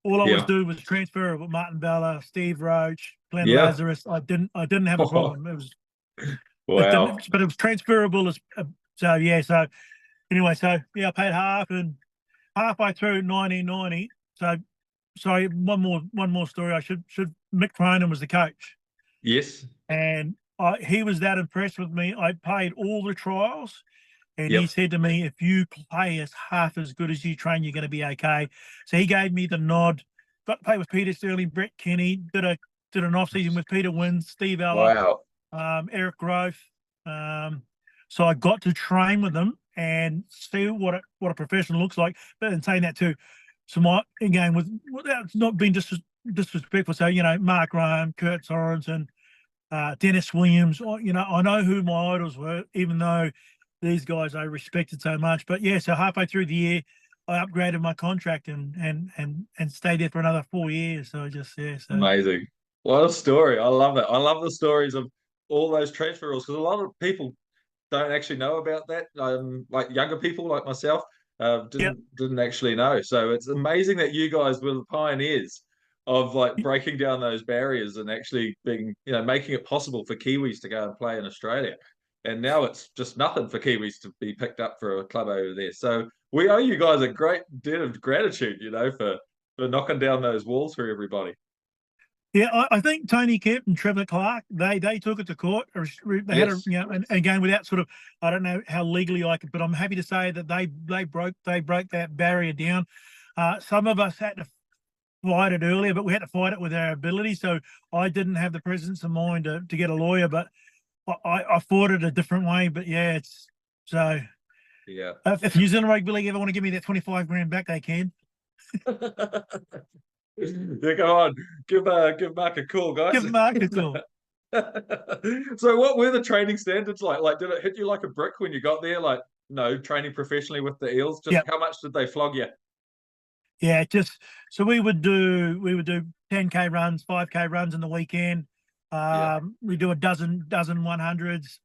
Speaker 2: All I was doing was transfer with Martin Bella, Steve Roach, Glenn Lazarus. I didn't have a problem. It was but it was transferable as so anyway. I paid half, and halfway through 1990. So sorry, one more story. I should Mick Cronin was the coach.
Speaker 1: Yes,
Speaker 2: and he was that impressed with me. I played all the trials. And he said to me, if you play as half as good as you train, you're going to be okay. So he gave me the nod. Got to play with Peter Sterling, Brett Kenny, did an off-season with Peter Wynn, Steve Ella, Eric Grove. So I got to train with them and see what a professional looks like. But in saying that too, so without not being disrespectful, so, Mark Ryan, Kurt Sorensen, Dennis Williams, I know who my idols were, even though these guys I respected so much. But so halfway through the year, I upgraded my contract and stayed there for another 4 years. So
Speaker 1: amazing. What a story. I love it. I love the stories of all those transfer rules, because a lot of people don't actually know about that. Like younger people like myself didn't actually know. So it's amazing that you guys were the pioneers of like breaking down those barriers and actually being, making it possible for Kiwis to go and play in Australia. And now it's just nothing for Kiwis to be picked up for a club over there. So we owe you guys a great debt of gratitude, for knocking down those walls for everybody.
Speaker 2: Yeah, I think Tony Kemp and Trevor Clark, they took it to court. They had again, without sort of, I don't know how legally I could, but I'm happy to say that they broke that barrier down. Some of us had to fight it earlier, but we had to fight it with our ability. So I didn't have the presence of mind to get a lawyer, but I fought it a different way. But it's so.
Speaker 1: Yeah.
Speaker 2: If New Zealand Rugby League ever want to give me that 25 grand back, they can.
Speaker 1: Yeah, go on. Give Mark a call, guys.
Speaker 2: Give Mark a call.
Speaker 1: So what were the training standards like? Like, did it hit you like a brick when you got there? Like, training professionally with the Eels. Just how much did they flog you?
Speaker 2: Yeah, so we would do 10K runs, 5K runs in the weekend. We do a dozen 100s,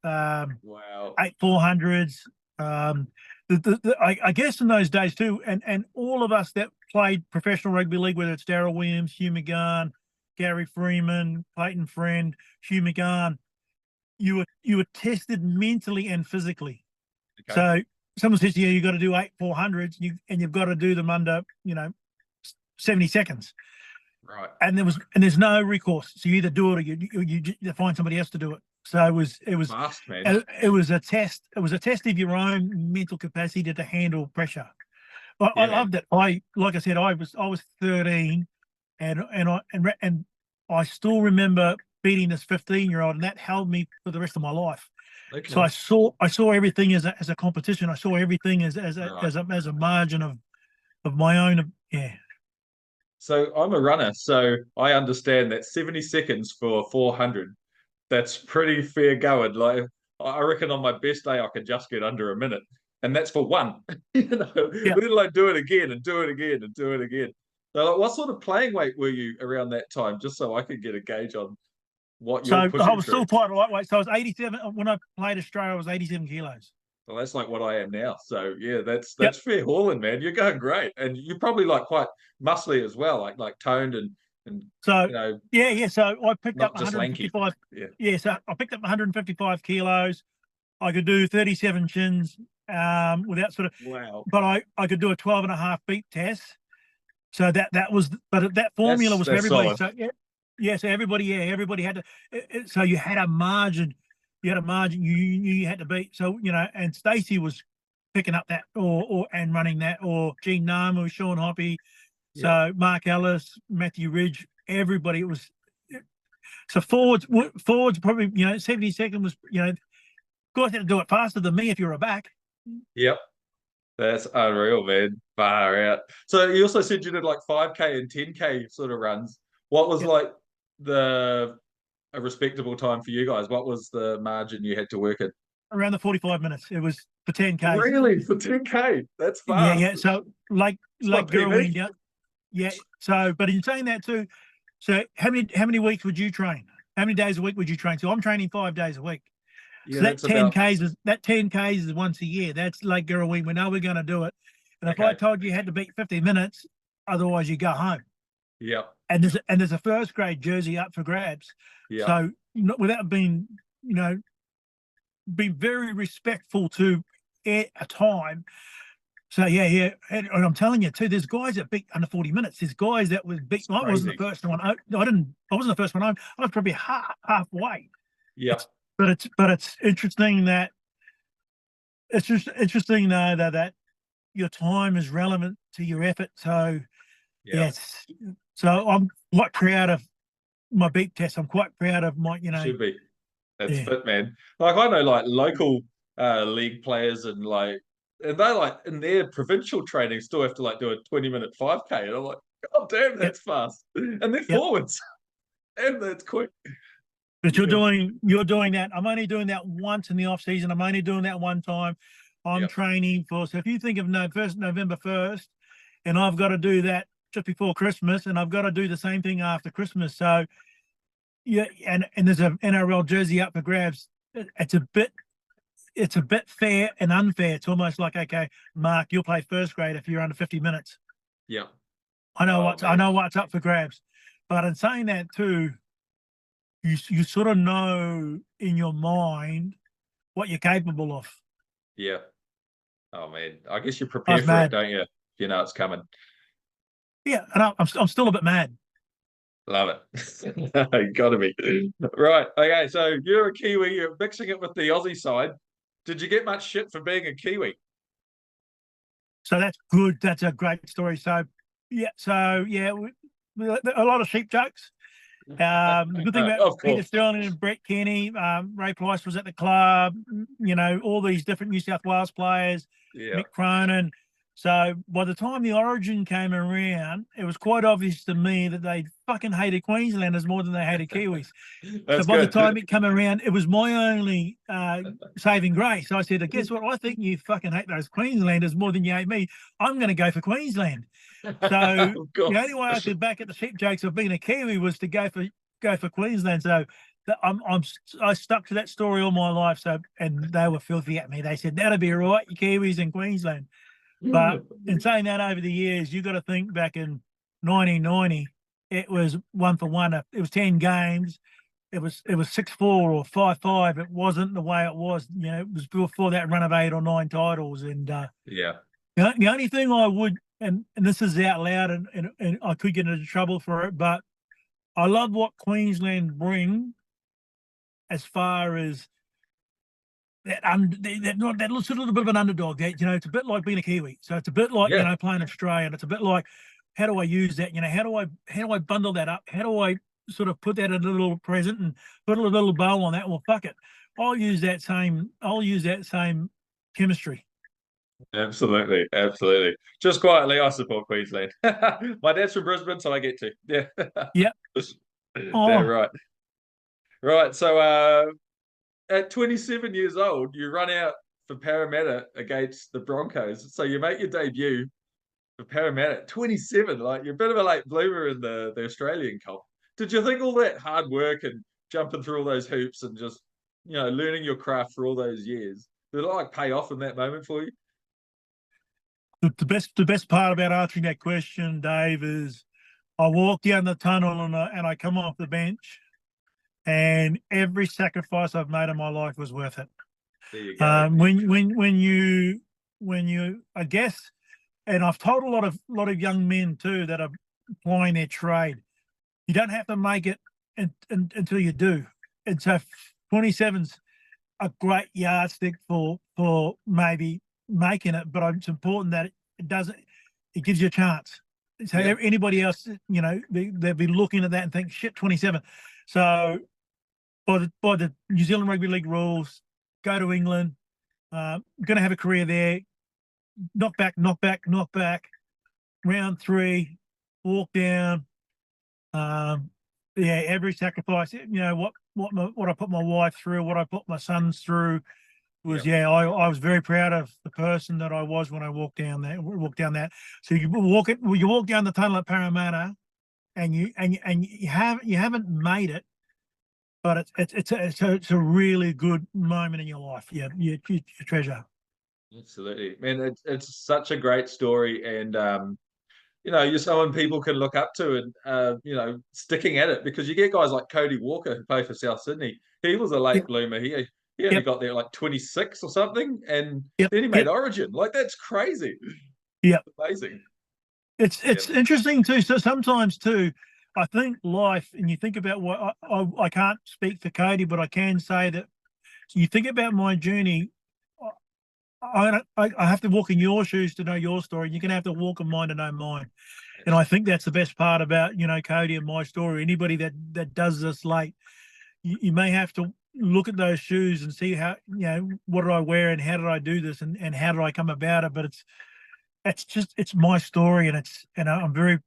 Speaker 1: wow,
Speaker 2: 8 400s. I guess in those days too, and all of us that played professional rugby league, whether it's Darryl Williams, Hugh McGahn, Gary Freeman, Clayton Friend, Hugh McGahn, you were tested mentally and physically. Okay. So someone says to you, you've got to do 8 400s, and you've got to do them under 70 seconds.
Speaker 1: Right.
Speaker 2: And there's no recourse. So you either do it or you find somebody else to do it. So it was
Speaker 1: fast, man.
Speaker 2: It was a test. It was a test of your own mental capacity to handle pressure. I loved it. Like I said, I was 13, and I still remember beating this 15-year-old, and that held me for the rest of my life. Okay. So I saw everything as a competition. I saw everything as a margin of my own. Yeah.
Speaker 1: So I'm a runner, so I understand that 70 seconds for 400, that's pretty fair going. Like I reckon on my best day I could just get under a minute. And that's for one.
Speaker 2: Yeah.
Speaker 1: Let alone do it again and do it again and do it again. So like, what sort of playing weight were you around that time? Just so I could get a gauge on what
Speaker 2: So
Speaker 1: you're
Speaker 2: I
Speaker 1: pushing
Speaker 2: was
Speaker 1: through.
Speaker 2: still quite lightweight. So I was 87 when I played Australia. I was 87 kilos.
Speaker 1: Well, that's like what I am now. So yeah, that's
Speaker 2: Yep.
Speaker 1: that's fair hauling, man. You're going great. And you're probably like quite muscly as well, like toned and
Speaker 2: So
Speaker 1: you know,
Speaker 2: yeah. So I picked up
Speaker 1: not just lanky.
Speaker 2: 155.
Speaker 1: Yeah.
Speaker 2: Yeah. So I picked up 155 kilos. I could do 37 chins without sort of,
Speaker 1: Wow.
Speaker 2: but I could do a 12 and a half beat test. So that was, but that formula was for
Speaker 1: That's
Speaker 2: everybody.
Speaker 1: solid.
Speaker 2: So yeah. So everybody had to. So you had a margin. You had a margin. You had to beat. So and Stacey was picking up that or and running that, or Gene Namu, Sean Hoppy,
Speaker 1: Yeah.
Speaker 2: so Mark Ellis, Matthew Ridge, everybody. It was so forwards probably 70-second was guys had to do it faster than me if you were a back.
Speaker 1: Yep. That's unreal, man. Far out. So you also said you did like 5K and 10K sort of runs. What was
Speaker 2: Yeah,
Speaker 1: like the a respectable time for you guys? What was the margin you had to work in?
Speaker 2: around the 45 minutes. It was for 10Ks.
Speaker 1: Really? For 10K? That's fast.
Speaker 2: Yeah. So like
Speaker 1: It's not
Speaker 2: Gerween,
Speaker 1: PB.
Speaker 2: yeah. So, but in saying that too, so how many weeks would you train? How many days a week would you train? So I'm training 5 days a week.
Speaker 1: Yeah,
Speaker 2: So that
Speaker 1: that's
Speaker 2: ten
Speaker 1: about
Speaker 2: k's is once a year. That's Lake Gerween. We know we're going to do it. And if I
Speaker 1: okay.
Speaker 2: told you had to beat 50 minutes, otherwise you go home.
Speaker 1: Yep.
Speaker 2: And there's a first grade jersey up for grabs.
Speaker 1: Yep.
Speaker 2: So without being very respectful to a time. So yeah. And I'm telling you too, there's guys that beat under 40 minutes. There's guys that was beat.
Speaker 1: It's
Speaker 2: I wasn't
Speaker 1: crazy.
Speaker 2: the first one. I wasn't the first one home. I was probably halfway.
Speaker 1: Yep.
Speaker 2: It's interesting that it's just interesting though that your time is relevant to your effort. So
Speaker 1: Yep.
Speaker 2: yes, so I'm quite proud of my beat test. I'm quite proud of my
Speaker 1: Should be. That's
Speaker 2: yeah.
Speaker 1: fit, man. Like I know like local league players and they like in their provincial training still have to like do a 20-minute 5K. And I'm like, God damn,
Speaker 2: Yep.
Speaker 1: that's fast. And they're
Speaker 2: Yep.
Speaker 1: forwards. And that's quick.
Speaker 2: But you're
Speaker 1: Yeah.
Speaker 2: doing that. I'm only doing that once in the off season. I'm only doing that one time. I'm
Speaker 1: Yep.
Speaker 2: training for. So if you think of November 1st, and I've got to do that just before Christmas, and I've got to do the same thing after Christmas. So yeah, and there's an NRL jersey up for grabs. It's a bit fair and unfair. It's almost like, okay, Mark, you'll play first grade if you're under 50 minutes.
Speaker 1: Yep.
Speaker 2: I know
Speaker 1: Oh,
Speaker 2: what's up for grabs. But in saying that too, you sort of know in your mind what you're capable of.
Speaker 1: yeah. Oh man. I guess you
Speaker 2: I
Speaker 1: prepare
Speaker 2: was
Speaker 1: for it,
Speaker 2: mad.
Speaker 1: don't you? You know it's coming.
Speaker 2: Yeah, and I'm still a bit mad.
Speaker 1: Love it. Gotta be. Right. Okay. So you're a Kiwi, you're mixing it with the Aussie side. Did you get much shit for being a Kiwi?
Speaker 2: So that's good. That's a great story. So yeah, a lot of sheep jokes. The good thing about
Speaker 1: Of
Speaker 2: Peter
Speaker 1: course.
Speaker 2: Sterling and Brett Kenny, Ray Price was at the club, all these different New South Wales players,
Speaker 1: Yeah.
Speaker 2: Mick Cronin. So by the time the Origin came around, it was quite obvious to me that they fucking hated Queenslanders more than they hated Kiwis. So
Speaker 1: That's
Speaker 2: by the
Speaker 1: good.
Speaker 2: time it came around, it was my only saving grace. I said, guess what? I think you fucking hate those Queenslanders more than you hate me. I'm going to go for Queensland. So
Speaker 1: Of
Speaker 2: the only way I
Speaker 1: course.
Speaker 2: could back at the sheep jokes of being a Kiwi was to go for Queensland. So I stuck to that story all my life. So and they were filthy at me. They said that'll be right, you Kiwis in Queensland. But in saying that, over the years, you got to think back in 1990, it was 1-for-1. It was 10 games. It was 6-4 or 5-5. It wasn't the way it was. It was before that run of 8 or 9 titles. And
Speaker 1: Yeah.
Speaker 2: the only thing I would, and this is out loud, and I could get into trouble for it, but I love what Queensland bring as far as that looks a little bit of an underdog. It's a bit like being a Kiwi. So it's a bit like
Speaker 1: Yeah.
Speaker 2: playing Australian. It's a bit like, how do I use that? How do I bundle that up? How do I sort of put that in a little present and put a little bow on that? Well, fuck it. I'll use that same chemistry.
Speaker 1: Absolutely, absolutely. Just quietly, I support Queensland. My dad's from Brisbane, so I get to. Yeah.
Speaker 2: Yeah.
Speaker 1: Damn
Speaker 2: Oh,
Speaker 1: right. Right. So at 27 years old, you run out for Parramatta against the Broncos. So you make your debut for Parramatta at 27. Like you're a bit of a late bloomer in the Australian comp. Did you think all that hard work and jumping through all those hoops and just learning your craft for all those years, did it like pay off in that moment for you?
Speaker 2: the best part about answering that question, Dave, is I walk down the tunnel and I come off the bench, and every sacrifice I've made in my life was worth it.
Speaker 1: There you go.
Speaker 2: When you I guess, and I've told a lot of young men too that are applying their trade, you don't have to make it until you do. And so 27's a great yardstick for maybe making it, but it's important that it gives you a chance. So
Speaker 1: Yeah.
Speaker 2: anybody else, they'll be looking at that and think, shit, 27. So by the New Zealand Rugby League rules, go to England, going to have a career there, knock back, knock back, knock back, round three, walk down. Yeah, every sacrifice, what I put my wife through, what I put my sons through was, I was very proud of the person that I was when I walked down that. So you walk down the tunnel at Parramatta, and you haven't made it, but it's a really good moment in your life. Yeah, you treasure.
Speaker 1: Absolutely, man. It's such a great story, and you're someone people can look up to, and sticking at it because you get guys like Cody Walker who play for South Sydney. He was a late
Speaker 2: Yep,
Speaker 1: bloomer. He only
Speaker 2: yep,
Speaker 1: got there at like 26 or something, and
Speaker 2: yep,
Speaker 1: then he made
Speaker 2: yep,
Speaker 1: Origin. Like that's crazy.
Speaker 2: yep.
Speaker 1: Amazing. Yeah.
Speaker 2: It's interesting too. So sometimes too, I think life, and you think about what I can't speak for Cody, but I can say that you think about my journey. I have to walk in your shoes to know your story. You're going to have to walk in mine to know mine. And I think that's the best part about, Cody and my story. Anybody that does this late, you may have to look at those shoes and see how, what did I wear and how did I do this and how did I come about it? But it's my story, and I'm very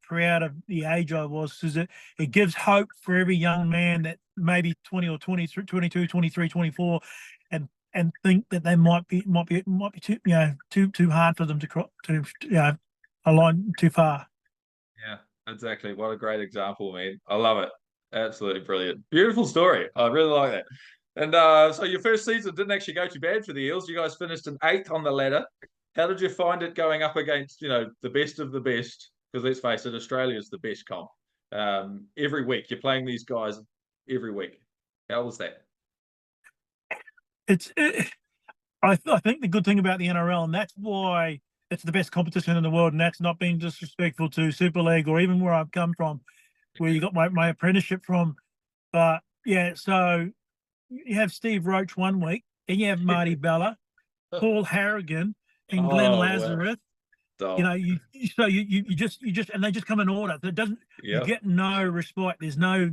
Speaker 2: proud of the age I was, because it gives hope for every young man that maybe 20 or 23, 22, 23, 24, and think that they might be too hard for them to align too far.
Speaker 1: Yeah, exactly. What a great example, man. I love it. Absolutely brilliant. Beautiful story. I really like that. And so your first season didn't actually go too bad for the Eels. You guys finished in eighth on the ladder. How did you find it going up against, the best of the best? Because let's face it, Australia's the best comp. Every week you're playing these guys every week. How was that?
Speaker 2: It's I think the good thing about the NRL, and that's why it's the best competition in the world, and that's not being disrespectful to Super League or even where I've come from, where you got my apprenticeship from. But yeah, so you have Steve Roach one week, then you have Marty Bella, Paul Harrigan, and Glenn
Speaker 1: Oh, wow.
Speaker 2: Lazarus.
Speaker 1: Oh,
Speaker 2: You just and they just come in order. That doesn't You
Speaker 1: yeah.
Speaker 2: get no respite. There's no.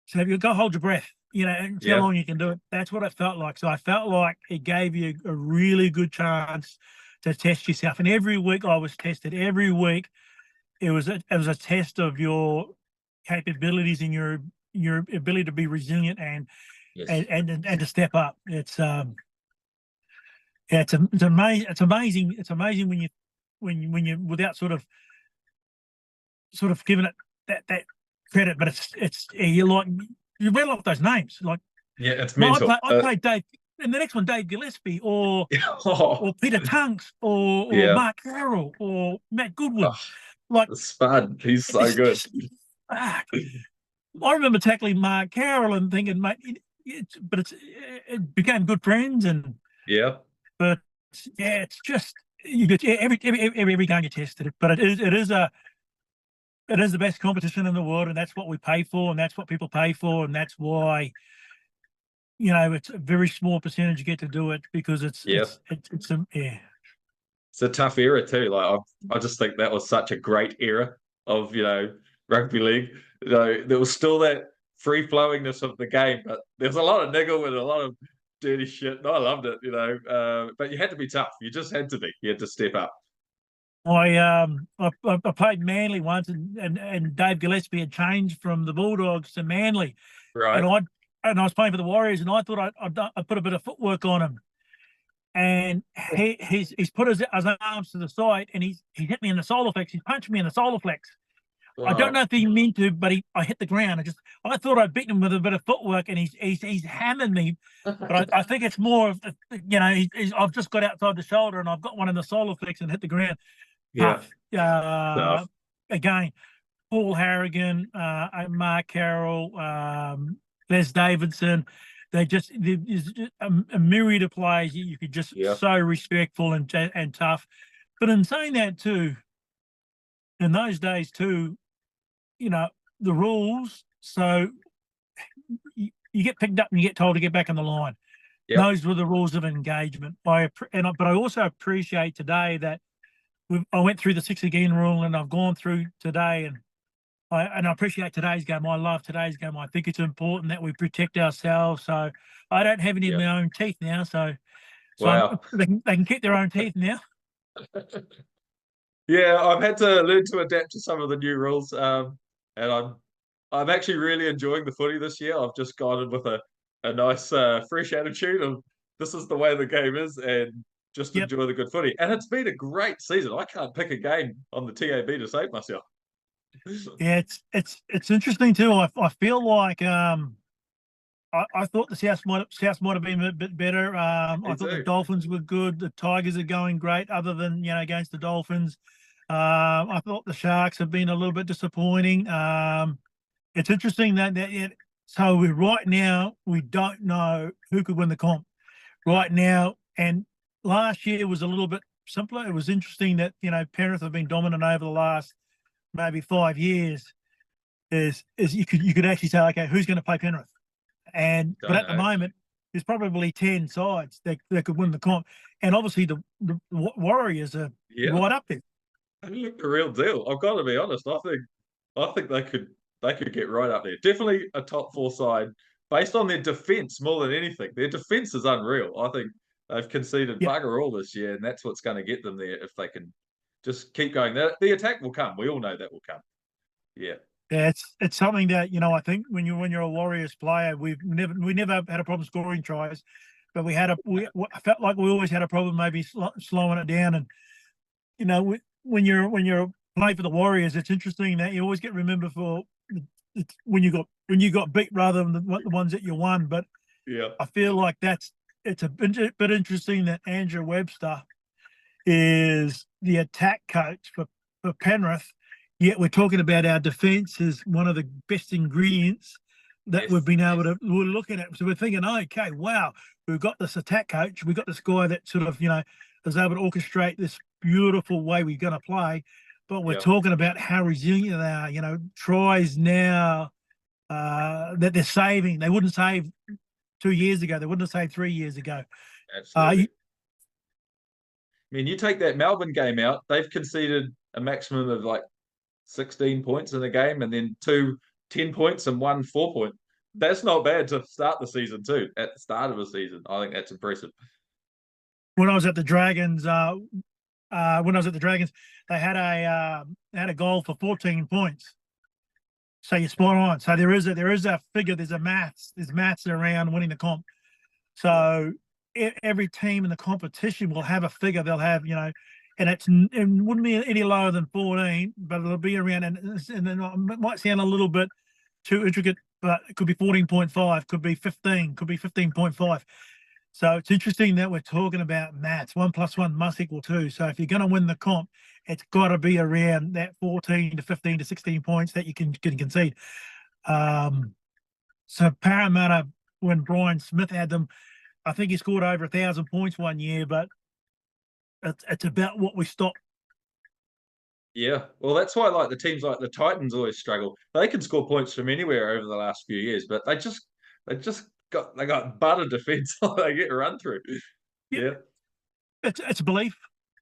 Speaker 2: So you've got to hold your breath, and see how
Speaker 1: Yeah.
Speaker 2: long you can do it. That's what it felt like. So I felt like it gave you a really good chance to test yourself. And every week I was tested. Every week it was a test of your capabilities and your ability to be resilient and
Speaker 1: Yes.
Speaker 2: and to step up. It's amazing. It's amazing when you without sort of giving it that credit, but you read off those names like.
Speaker 1: Yeah, it's
Speaker 2: Well,
Speaker 1: mental.
Speaker 2: I played Dave, and the next one, Dave Gillespie, or
Speaker 1: Oh,
Speaker 2: or Peter Tunks, or
Speaker 1: yeah.
Speaker 2: Mark Carroll, or Matt Goodwin.
Speaker 1: Oh,
Speaker 2: Like
Speaker 1: the Spud. He's so
Speaker 2: it's
Speaker 1: good.
Speaker 2: just, ah, I remember tackling Mark Carroll and thinking, mate, it became good friends,
Speaker 1: Yeah.
Speaker 2: but yeah, it's just you get every game you tested it, but it is the best competition in the world, and that's what we pay for, and that's what people pay for, and that's why. It's a very small percentage you get to do it because
Speaker 1: Yeah.
Speaker 2: yeah.
Speaker 1: It's a tough era too. Like I just think that was such a great era of rugby league. There was still that free flowingness of the game, but there's a lot of niggle and a lot of dirty shit. And I loved it, you know. But you had to be tough. You just had to be. You had to step up.
Speaker 2: I played Manly once, and Dave Gillespie had changed from the Bulldogs to Manly,
Speaker 1: Right.
Speaker 2: and I was playing for the Warriors, and I thought I'd put a bit of footwork on him, and he's put his arms to the side, and he hit me in the solar flex. He punched me in the solar flex. I don't
Speaker 1: Right.
Speaker 2: know if he meant to, but I hit the ground. I thought I'd beaten him with a bit of footwork, and he's hammered me. But I think it's more of, I've just got outside the shoulder, and I've got one in the solar flex and hit the ground.
Speaker 1: Yeah.
Speaker 2: Tough.
Speaker 1: Tough.
Speaker 2: Again, Paul Harrigan, Mark Carroll, Les Davidson. There's a myriad of players you could just
Speaker 1: Yeah.
Speaker 2: so respectful and tough. But in saying that too, in those days too, the rules. So you get picked up and you get told to get back on the line.
Speaker 1: Yep.
Speaker 2: Those were the rules of engagement. But I also appreciate today that I went through the 6 again rule, and I've gone through today, and I appreciate today's game. I love today's game. I think it's important that we protect ourselves. So I don't have any of
Speaker 1: Yep.
Speaker 2: my own teeth now. So
Speaker 1: Wow.
Speaker 2: they can keep their own teeth now.
Speaker 1: Yeah, I've had to learn to adapt to some of the new rules, and I'm actually really enjoying the footy this year. I've just gone in with a nice fresh attitude of this is the way the game is, and just
Speaker 2: Yep.
Speaker 1: enjoy the good footy. And it's been a great season. I can't pick a game on the TAB to save myself.
Speaker 2: Yeah, it's interesting too. I feel like I thought the South might have been a bit better. I thought the Dolphins were good. The Tigers are going great, other than against the Dolphins. I thought the Sharks have been a little bit disappointing. It's interesting so right now we don't know who could win the comp right now. And last year was a little bit simpler. It was interesting that Penrith have been dominant over the last maybe 5 years. Is you could actually say, okay, who's going to play Penrith? But at the moment, there's probably 10 sides that could win the comp, and obviously the Warriors are right up there.
Speaker 1: They look the real deal. I've got to be honest. I think they could get right up there. Definitely a top 4 side based on their defense more than anything. Their defense is unreal. I think they've conceded bugger all this year, and that's what's going to get them there if they can just keep going. The attack will come. We all know that will come. Yeah.
Speaker 2: Yeah, it's something that I think when you're a Warriors player, we never had a problem scoring tries, but I felt like we always had a problem maybe slowing it down. And when you're playing for the Warriors, it's interesting that you always get remembered for when you got beat rather than the ones that you won. But
Speaker 1: yeah,
Speaker 2: I feel like it's a bit interesting that Andrew Webster is the attack coach for Penrith. Yet we're talking about our defence is one of the best ingredients that we've been able to. We're looking at, so we're thinking, okay, wow, we've got this attack coach, we've got this guy that sort of is able to orchestrate this beautiful way we're going to play. But we're talking about how resilient they are. Tries now that they're saving. They wouldn't save 2 years ago. They wouldn't have saved 3 years ago.
Speaker 1: Absolutely. I mean, you take that Melbourne game out, they've conceded a maximum of like 16 points in a game, and then 2 10 points and 1 4 point. That's not bad to start the season too. At the start of a season, I think that's impressive.
Speaker 2: When I was at the Dragons, they had a goal for 14 points. So you're spot on. So there is a figure. There's maths around winning the comp. So every team in the competition will have a figure. They'll have and it wouldn't be any lower than 14, but it'll be around, and then it might sound a little bit too intricate, but it could be 14.5, could be 15, could be 15.5. So it's interesting that we're talking about maths. 1 + 1 must equal 2. So if you're going to win the comp, it's got to be around that 14 to 15 to 16 points that you can concede. So Parramatta, when Brian Smith had them, I think he scored over 1,000 points one year, but it's about what we stop.
Speaker 1: Yeah, well, that's why like the teams like the Titans always struggle. They can score points from anywhere over the last few years, but they got butter defense. They get run through. Yeah,
Speaker 2: it's a belief.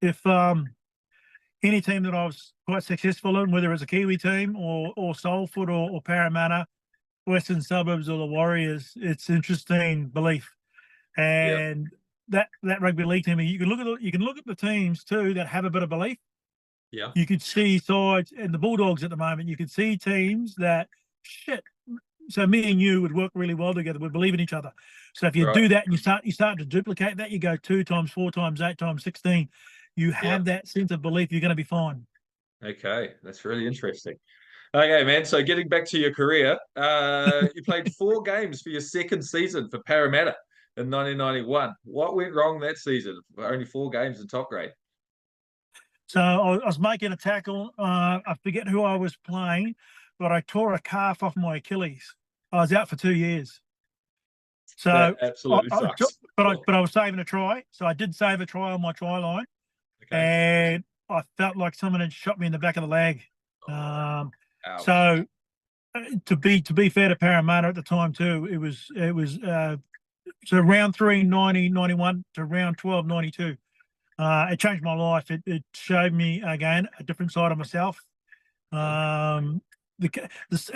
Speaker 2: If any team that I was quite successful in, whether it's a Kiwi team or Salford or Parramatta, Western Suburbs or the Warriors, it's interesting belief.
Speaker 1: Yeah.
Speaker 2: and that rugby league team. You can look at the teams too that have a bit of belief.
Speaker 1: Yeah.
Speaker 2: You could see sides, and the Bulldogs at the moment, you could see teams that, shit, so me and you would work really well together. We believe in each other. So if you
Speaker 1: Right.
Speaker 2: do that and you start to duplicate that, you go 2 times, 4 times, 8 times, 16, you
Speaker 1: Yeah.
Speaker 2: have that sense of belief you're going to be fine.
Speaker 1: Okay. That's really interesting. Okay, man. So getting back to your career, you played 4 games for your second season for Parramatta in 1991. What went wrong that season? Only 4 games in top grade.
Speaker 2: So I was making a tackle. I forget who I was playing, but I tore a calf off my Achilles. I was out for 2 years.
Speaker 1: That
Speaker 2: So,
Speaker 1: absolutely sucks.
Speaker 2: but I was saving a try. So I did save a try on my try line,
Speaker 1: Okay.
Speaker 2: and I felt like someone had shot me in the back of the leg.
Speaker 1: Ouch.
Speaker 2: So to be fair to Parramatta at the time too, it was so round 3, 90, 91 to round 12, 92. It changed my life. It showed me again a different side of myself. It's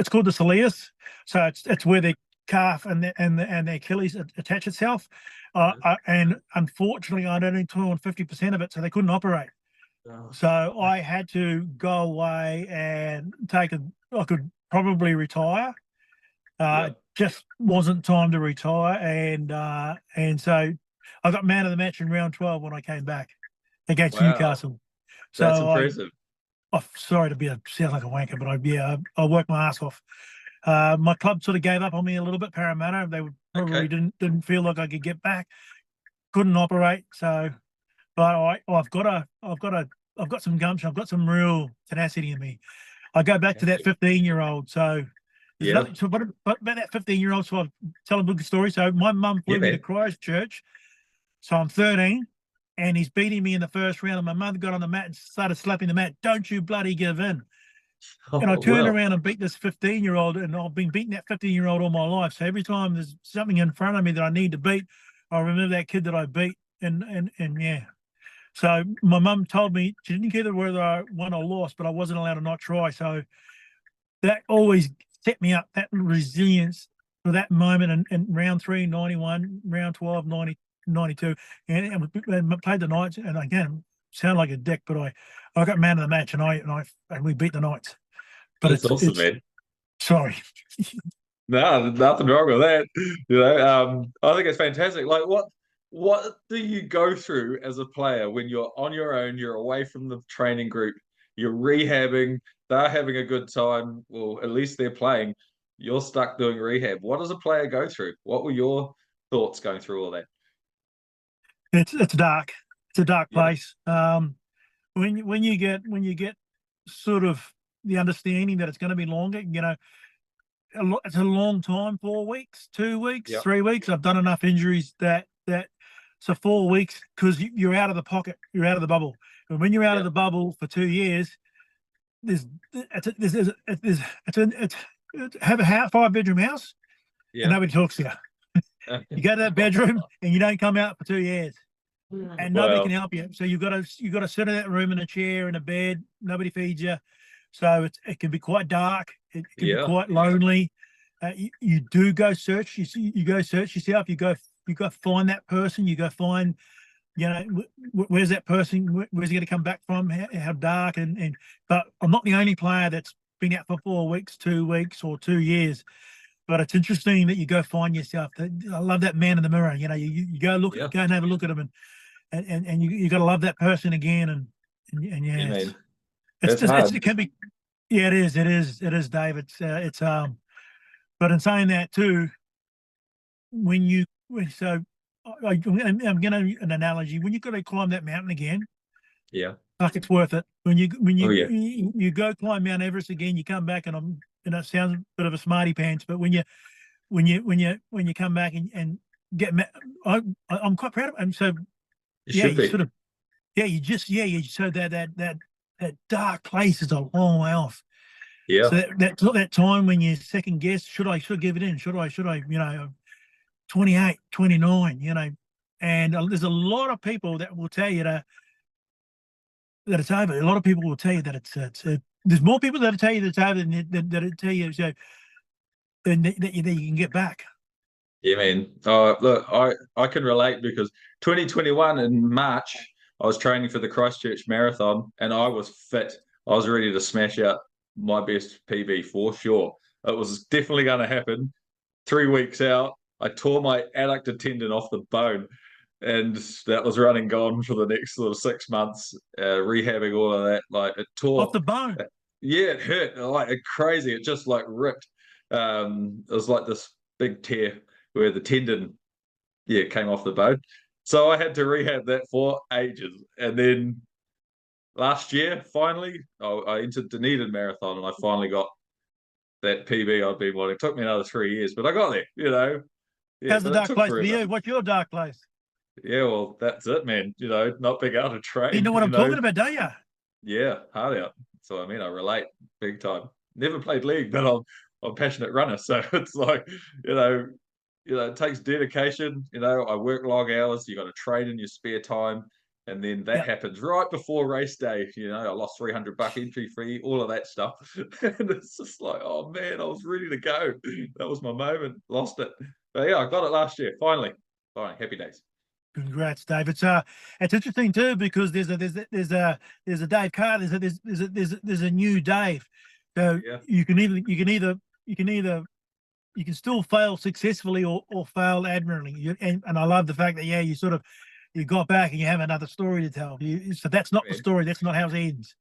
Speaker 2: called the soleus, so it's where the calf and the Achilles attach itself. And unfortunately, I'd only torn 50% of it, so they couldn't operate. So I had to go away and I could probably retire. Just wasn't time to retire, and so I got man of the match in round 12 when I came back against
Speaker 1: Wow.
Speaker 2: Newcastle.
Speaker 1: That's
Speaker 2: So
Speaker 1: impressive.
Speaker 2: sorry to sound like a wanker, but I worked my ass off. My club sort of gave up on me a little bit. Parramatta, they probably didn't feel like I could get back. Couldn't operate, so but I've got some gumption. I've got some real tenacity in me. I go back to that 15-year-old. So but about that 15-year-old, so I'll tell a good story. So my mum flew me to Christchurch. So I'm 13, and he's beating me in the first round. And my mother got on the mat and started slapping the mat. Don't you bloody give in. And I turned around and beat this 15-year-old, and I've been beating that 15-year-old all my life. So every time there's something in front of me that I need to beat, I remember that kid that I beat. And yeah. So my mum told me she didn't care whether I won or lost, but I wasn't allowed to not try. So that always set me up, that resilience for that moment in round 3, 91, round 12, 90, 92. And we played the Knights, and again, sound like a dick, but I got man of the match, and we beat the Knights. But
Speaker 1: That's awesome, man.
Speaker 2: Sorry.
Speaker 1: No, nothing wrong with that. I think it's fantastic. Like, what do you go through as a player when you're on your own, you're away from the training group, you're rehabbing, they're having a good time, well, at least they're playing, you're stuck doing rehab. What does a player go through? What were your thoughts going through all that?
Speaker 2: It's dark. It's a dark place. When you get sort of the understanding that it's going to be longer, it's a long time, 4 weeks, 2 weeks, 3 weeks. I've done enough injuries that so 4 weeks, because you're out of the pocket, you're out of the bubble. And when you're out of the bubble for 2 years, have a 5-bedroom house, and nobody talks to you. You go to that bedroom and you don't come out for 2 years, and nobody can help you. So you've got to sit in that room in a chair, in a bed. Nobody feeds you, so it can be quite dark. It can be quite lonely. You do go search. You go search yourself. You go find that person. You go find, where's that person? Where's he going to come back from? How dark but I'm not the only player that's been out for 4 weeks, 2 weeks, or 2 years. But it's interesting that you go find yourself. I love that man in the mirror. You go go and have a look at him, and you got to love that person again. And it can be. Yeah, it is, Dave. It's but in saying that too, I'm going to an analogy. When you got to climb that mountain again, like it's worth it. When you go climb Mount Everest again, you come back, and it sounds a bit of a smarty pants, but when you come back and get, I'm quite proud of it. And so so that dark place is a long way off. So that time when you second guess, should I give it in? Should I 28, 29, and there's a lot of people that will tell you that it's over. A lot of people will tell you that it's there's more people that tell you that it's over than that tell you so that you can get back.
Speaker 1: Yeah, man. Look, I can relate because 2021 in March, I was training for the Christchurch Marathon and I was fit. I was ready to smash out my best PB for sure. It was definitely going to happen. 3 weeks out, I tore my adductor tendon off the bone, and that was running gone for the next sort of 6 months, rehabbing all of that. Like it
Speaker 2: Off
Speaker 1: tore.
Speaker 2: the bone.
Speaker 1: Yeah, it hurt like crazy. It just like ripped. It was like this big tear where the tendon, yeah, came off the bone. So I had to rehab that for ages. And then last year, finally, I entered Dunedin Marathon and I finally got that PB I've been wanting. It took me another 3 years, but I got there, Yeah,
Speaker 2: How's the
Speaker 1: but it
Speaker 2: dark
Speaker 1: took
Speaker 2: place for
Speaker 1: forever.
Speaker 2: you? What's your dark place?
Speaker 1: Yeah, well, that's it, man. Not being able to
Speaker 2: You
Speaker 1: train,
Speaker 2: know what I'm talking about, don't you?
Speaker 1: Yeah, hard out. So I mean, I relate big time. Never played league, but I'm a passionate runner. So it's like, you know, it takes dedication. I work long hours. You got to train in your spare time, and then that
Speaker 2: Yeah.
Speaker 1: happens right before race day. I lost $300 entry fee, all of that stuff, and it's just like, oh man, I was ready to go. That was my moment. Lost it, but yeah, I got it last year. Finally, happy days.
Speaker 2: Congrats, Dave. It's interesting too because there's a Dave Carter. There's a new Dave. So
Speaker 1: Yeah,
Speaker 2: you can still fail successfully or fail admirably. And I love the fact that you got back and you have another story to tell. So that's not the
Speaker 1: man.
Speaker 2: story. That's not how it ends.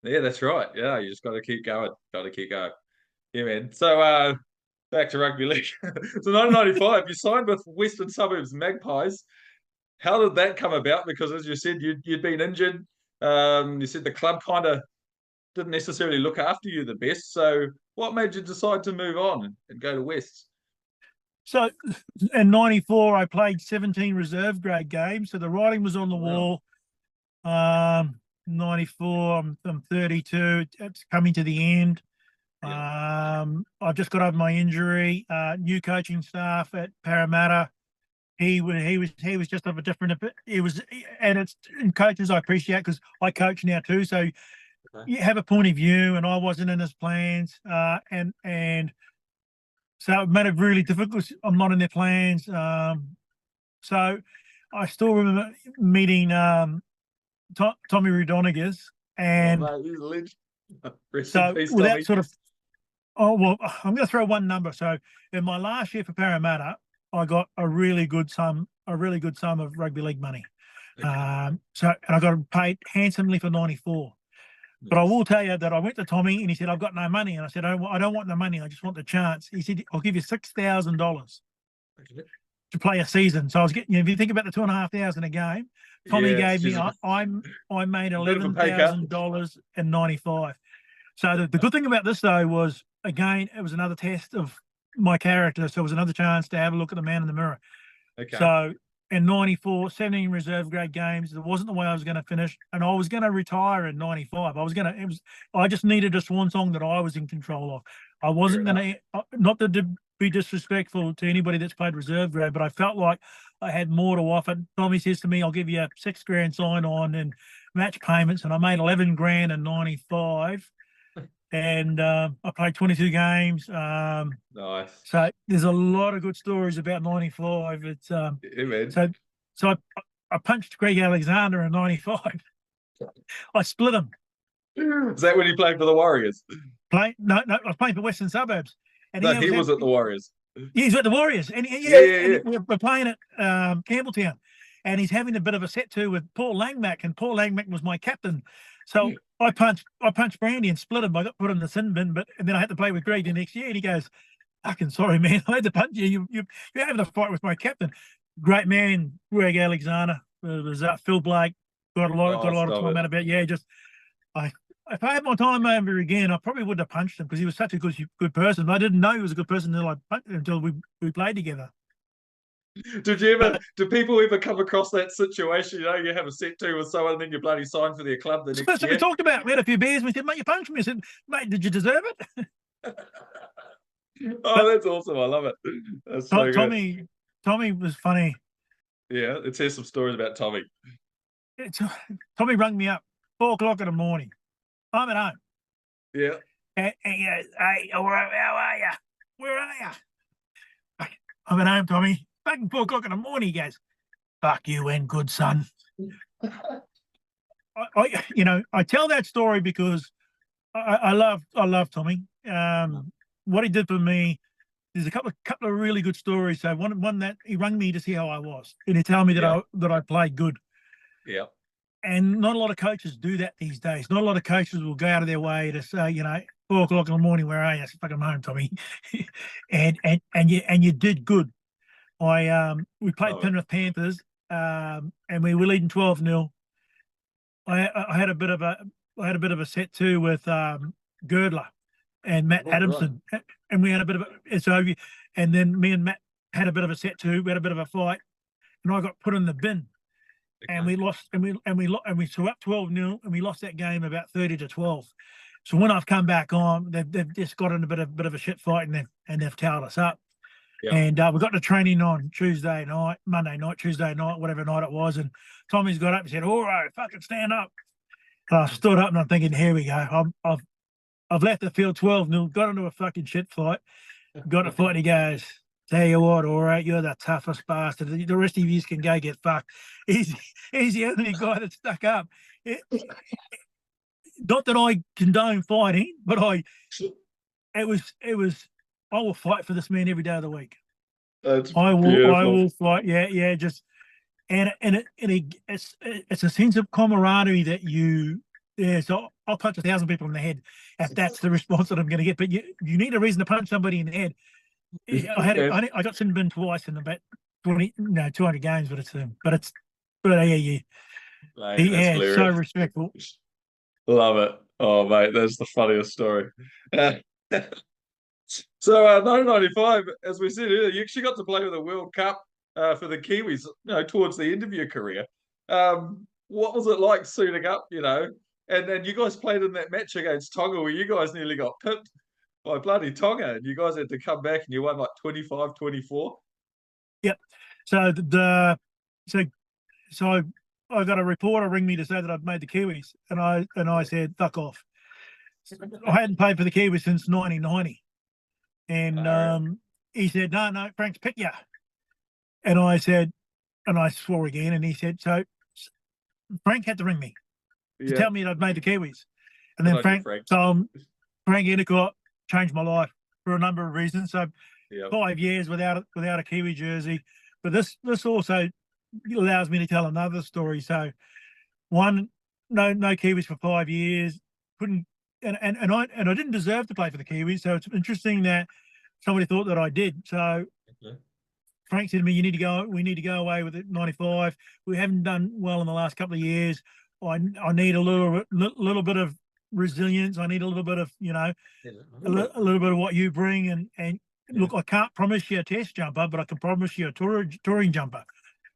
Speaker 1: Yeah, that's right. Yeah, you just got to keep going. Got to keep going. Yeah, man. So back to rugby league. So 1995, you signed with Western Suburbs Magpies. How did that come about? Because as you said, you'd been injured. You said the club kind of didn't necessarily look after you the best. So what made you decide to move on and go to West?
Speaker 2: So in '94, I played 17 reserve grade games. So the writing was on the
Speaker 1: Wow.
Speaker 2: wall. 94, I'm 32. It's coming to the end.
Speaker 1: Yeah.
Speaker 2: I've just got over my injury. New coaching staff at Parramatta. He was just of a different. It was, and coaches I appreciate because I coach now too. So
Speaker 1: Okay.
Speaker 2: you have a point of view, and I wasn't in his plans. And so it made it really difficult. I'm not in their plans. So I still remember meeting Tommy Raudonikis,
Speaker 1: Oh,
Speaker 2: and
Speaker 1: mate, he's a legend. Rest in
Speaker 2: so
Speaker 1: peace,
Speaker 2: without
Speaker 1: Tommy.
Speaker 2: sort of, oh well, I'm going to throw one number. So in my last year for Parramatta, I got a really good sum of rugby league money.
Speaker 1: Okay.
Speaker 2: And I got paid handsomely for '94. But I
Speaker 1: Nice.
Speaker 2: will tell you that I went to Tommy and he said, "I've got no money," and I said, I don't want the money. I just want the chance." He said, "I'll give you $6,000
Speaker 1: Okay.
Speaker 2: to play a season." So I was getting, if you think about the 2,500 a game, Tommy
Speaker 1: Yeah,
Speaker 2: gave me,
Speaker 1: she's a
Speaker 2: I made
Speaker 1: bit of a pay cut.
Speaker 2: $11,000 in '95. So the good thing about this though was, again, it was another test of my character. So it was another chance to have a look at the man in the mirror.
Speaker 1: Okay.
Speaker 2: So in '94, 17 reserve grade games. It wasn't the way I was going to finish, and I was going to retire in '95. I just needed a swan song that I was in control of. I
Speaker 1: Fair
Speaker 2: wasn't going
Speaker 1: enough.
Speaker 2: to, not to be disrespectful to anybody that's played reserve grade, but I felt like I had more to offer. Tommy says to me, "I'll give you a $6,000 sign on and match payments," and I made 11 grand in '95. And I played 22 games.
Speaker 1: Nice.
Speaker 2: So there's a lot of good stories about '95. It's
Speaker 1: Yeah, man.
Speaker 2: so so I punched Greg Alexander in '95. I split him.
Speaker 1: Is that when you played for the Warriors?
Speaker 2: No, I was playing for Western Suburbs, and
Speaker 1: No, he was at the Warriors.
Speaker 2: he's with the Warriors,
Speaker 1: Yeah, yeah, yeah.
Speaker 2: we're playing at Campbelltown, and he's having a bit of a set to with Paul Langmack, and Paul Langmack was my captain. So I punched Brandy and split him. I got put in the sin bin, and then I had to play with Greg the next year, and he goes, "Fucking sorry, man. I had to punch you. You're having a fight with my captain." Great man, Greg Alexander. There's Phil Blake. Got
Speaker 1: Oh,
Speaker 2: a lot of
Speaker 1: stop
Speaker 2: time
Speaker 1: it.
Speaker 2: out about. Yeah, just I. If I had my time over again, I probably wouldn't have punched him because he was such a good person. But I didn't know he was a good person until we played together. But
Speaker 1: Did people ever come across that situation? You have a set two with someone and then you bloody sign for their club the
Speaker 2: it's the
Speaker 1: next
Speaker 2: first thing we
Speaker 1: year?
Speaker 2: talked about. We had a few beers and we said, "Mate, you punched me." I said, "Mate, did you deserve it?"
Speaker 1: Oh,
Speaker 2: But
Speaker 1: that's awesome. I love it. That's so good.
Speaker 2: Tommy was funny.
Speaker 1: Yeah, let's hear some stories about Tommy.
Speaker 2: It's, Tommy rang me up 4 o'clock in the morning. I'm at home.
Speaker 1: Yeah.
Speaker 2: And he goes, "Hey, all right, how are you? Where are you?" I went home, Tommy. Fucking 4 o'clock in the morning. He goes, "Fuck you, and good son." I tell that story because I love Tommy. What he did for me. There's a couple of really good stories. So one that he rang me to see how I was, and he told me that I played good.
Speaker 1: Yeah.
Speaker 2: And not a lot of coaches do that these days. Not a lot of coaches will go out of their way to say, 4 o'clock in the morning, where are you? I said, "Fucking home, Tommy." and you did good. We played Penrith Panthers, and we were leading 12-0. I had a bit of a set too with Girdler and Matt Adamson, and we had a bit of a and then me and Matt had a bit of a set too. We had a bit of a fight, and I got put in the bin, and we lost, and we were up 12-0, and we lost that game about 30-12. So when I've come back on, they've just got in a bit of a shit fight, and they've towed us up. Yeah. And we got to training on Monday night, Tuesday night, whatever night it was, and Tommy's got up and said, "All right, fucking stand up." And I stood up, and I'm thinking, here we go. I've left the field 12-0, got into a fucking shit fight, got to fight, and he goes, "Tell you what, all right, you're the toughest bastard. The rest of you can go get fucked." He's the only guy that stuck up. Not that I condone fighting, but I will fight for this man every day of the week. I will fight. Yeah. Just it's a sense of camaraderie that you. Yeah, so I'll punch 1,000 people in the head if that's the response that I'm going to get. But you need a reason to punch somebody in the head. I got sin bin twice in about 200 games, but it's so respectful.
Speaker 1: Love it. Oh, mate, that's the funniest story. So, 1995, as we said earlier, you actually got to play with the World Cup for the Kiwis, towards the end of your career. What was it like suiting up, And then you guys played in that match against Tonga where you guys nearly got pipped by bloody Tonga, and you guys had to come back and you won like 25-24.
Speaker 2: Yep. So so I got a reporter ring me to say that I'd made the Kiwis, and I said, "Fuck off." I hadn't played for the Kiwis since 1990, and he said, "No, Frank's picked you," and I said, and I swore again, and he said, "So Frank had to ring me to tell me that I'd made the Kiwis," and then Frank Endicott changed my life for a number of reasons. So 5 years without a Kiwi jersey, but this also allows me to tell another story. So one, no Kiwis for 5 years, couldn't, and I didn't deserve to play for the Kiwis. So it's interesting that somebody thought that I did. So Frank said to me, we need to go away with it 95. We haven't done well in the last couple of years. I need a little bit of resilience. I need a little bit of, a little bit of what you bring. And look, I can't promise you a test jumper, but I can promise you a touring jumper.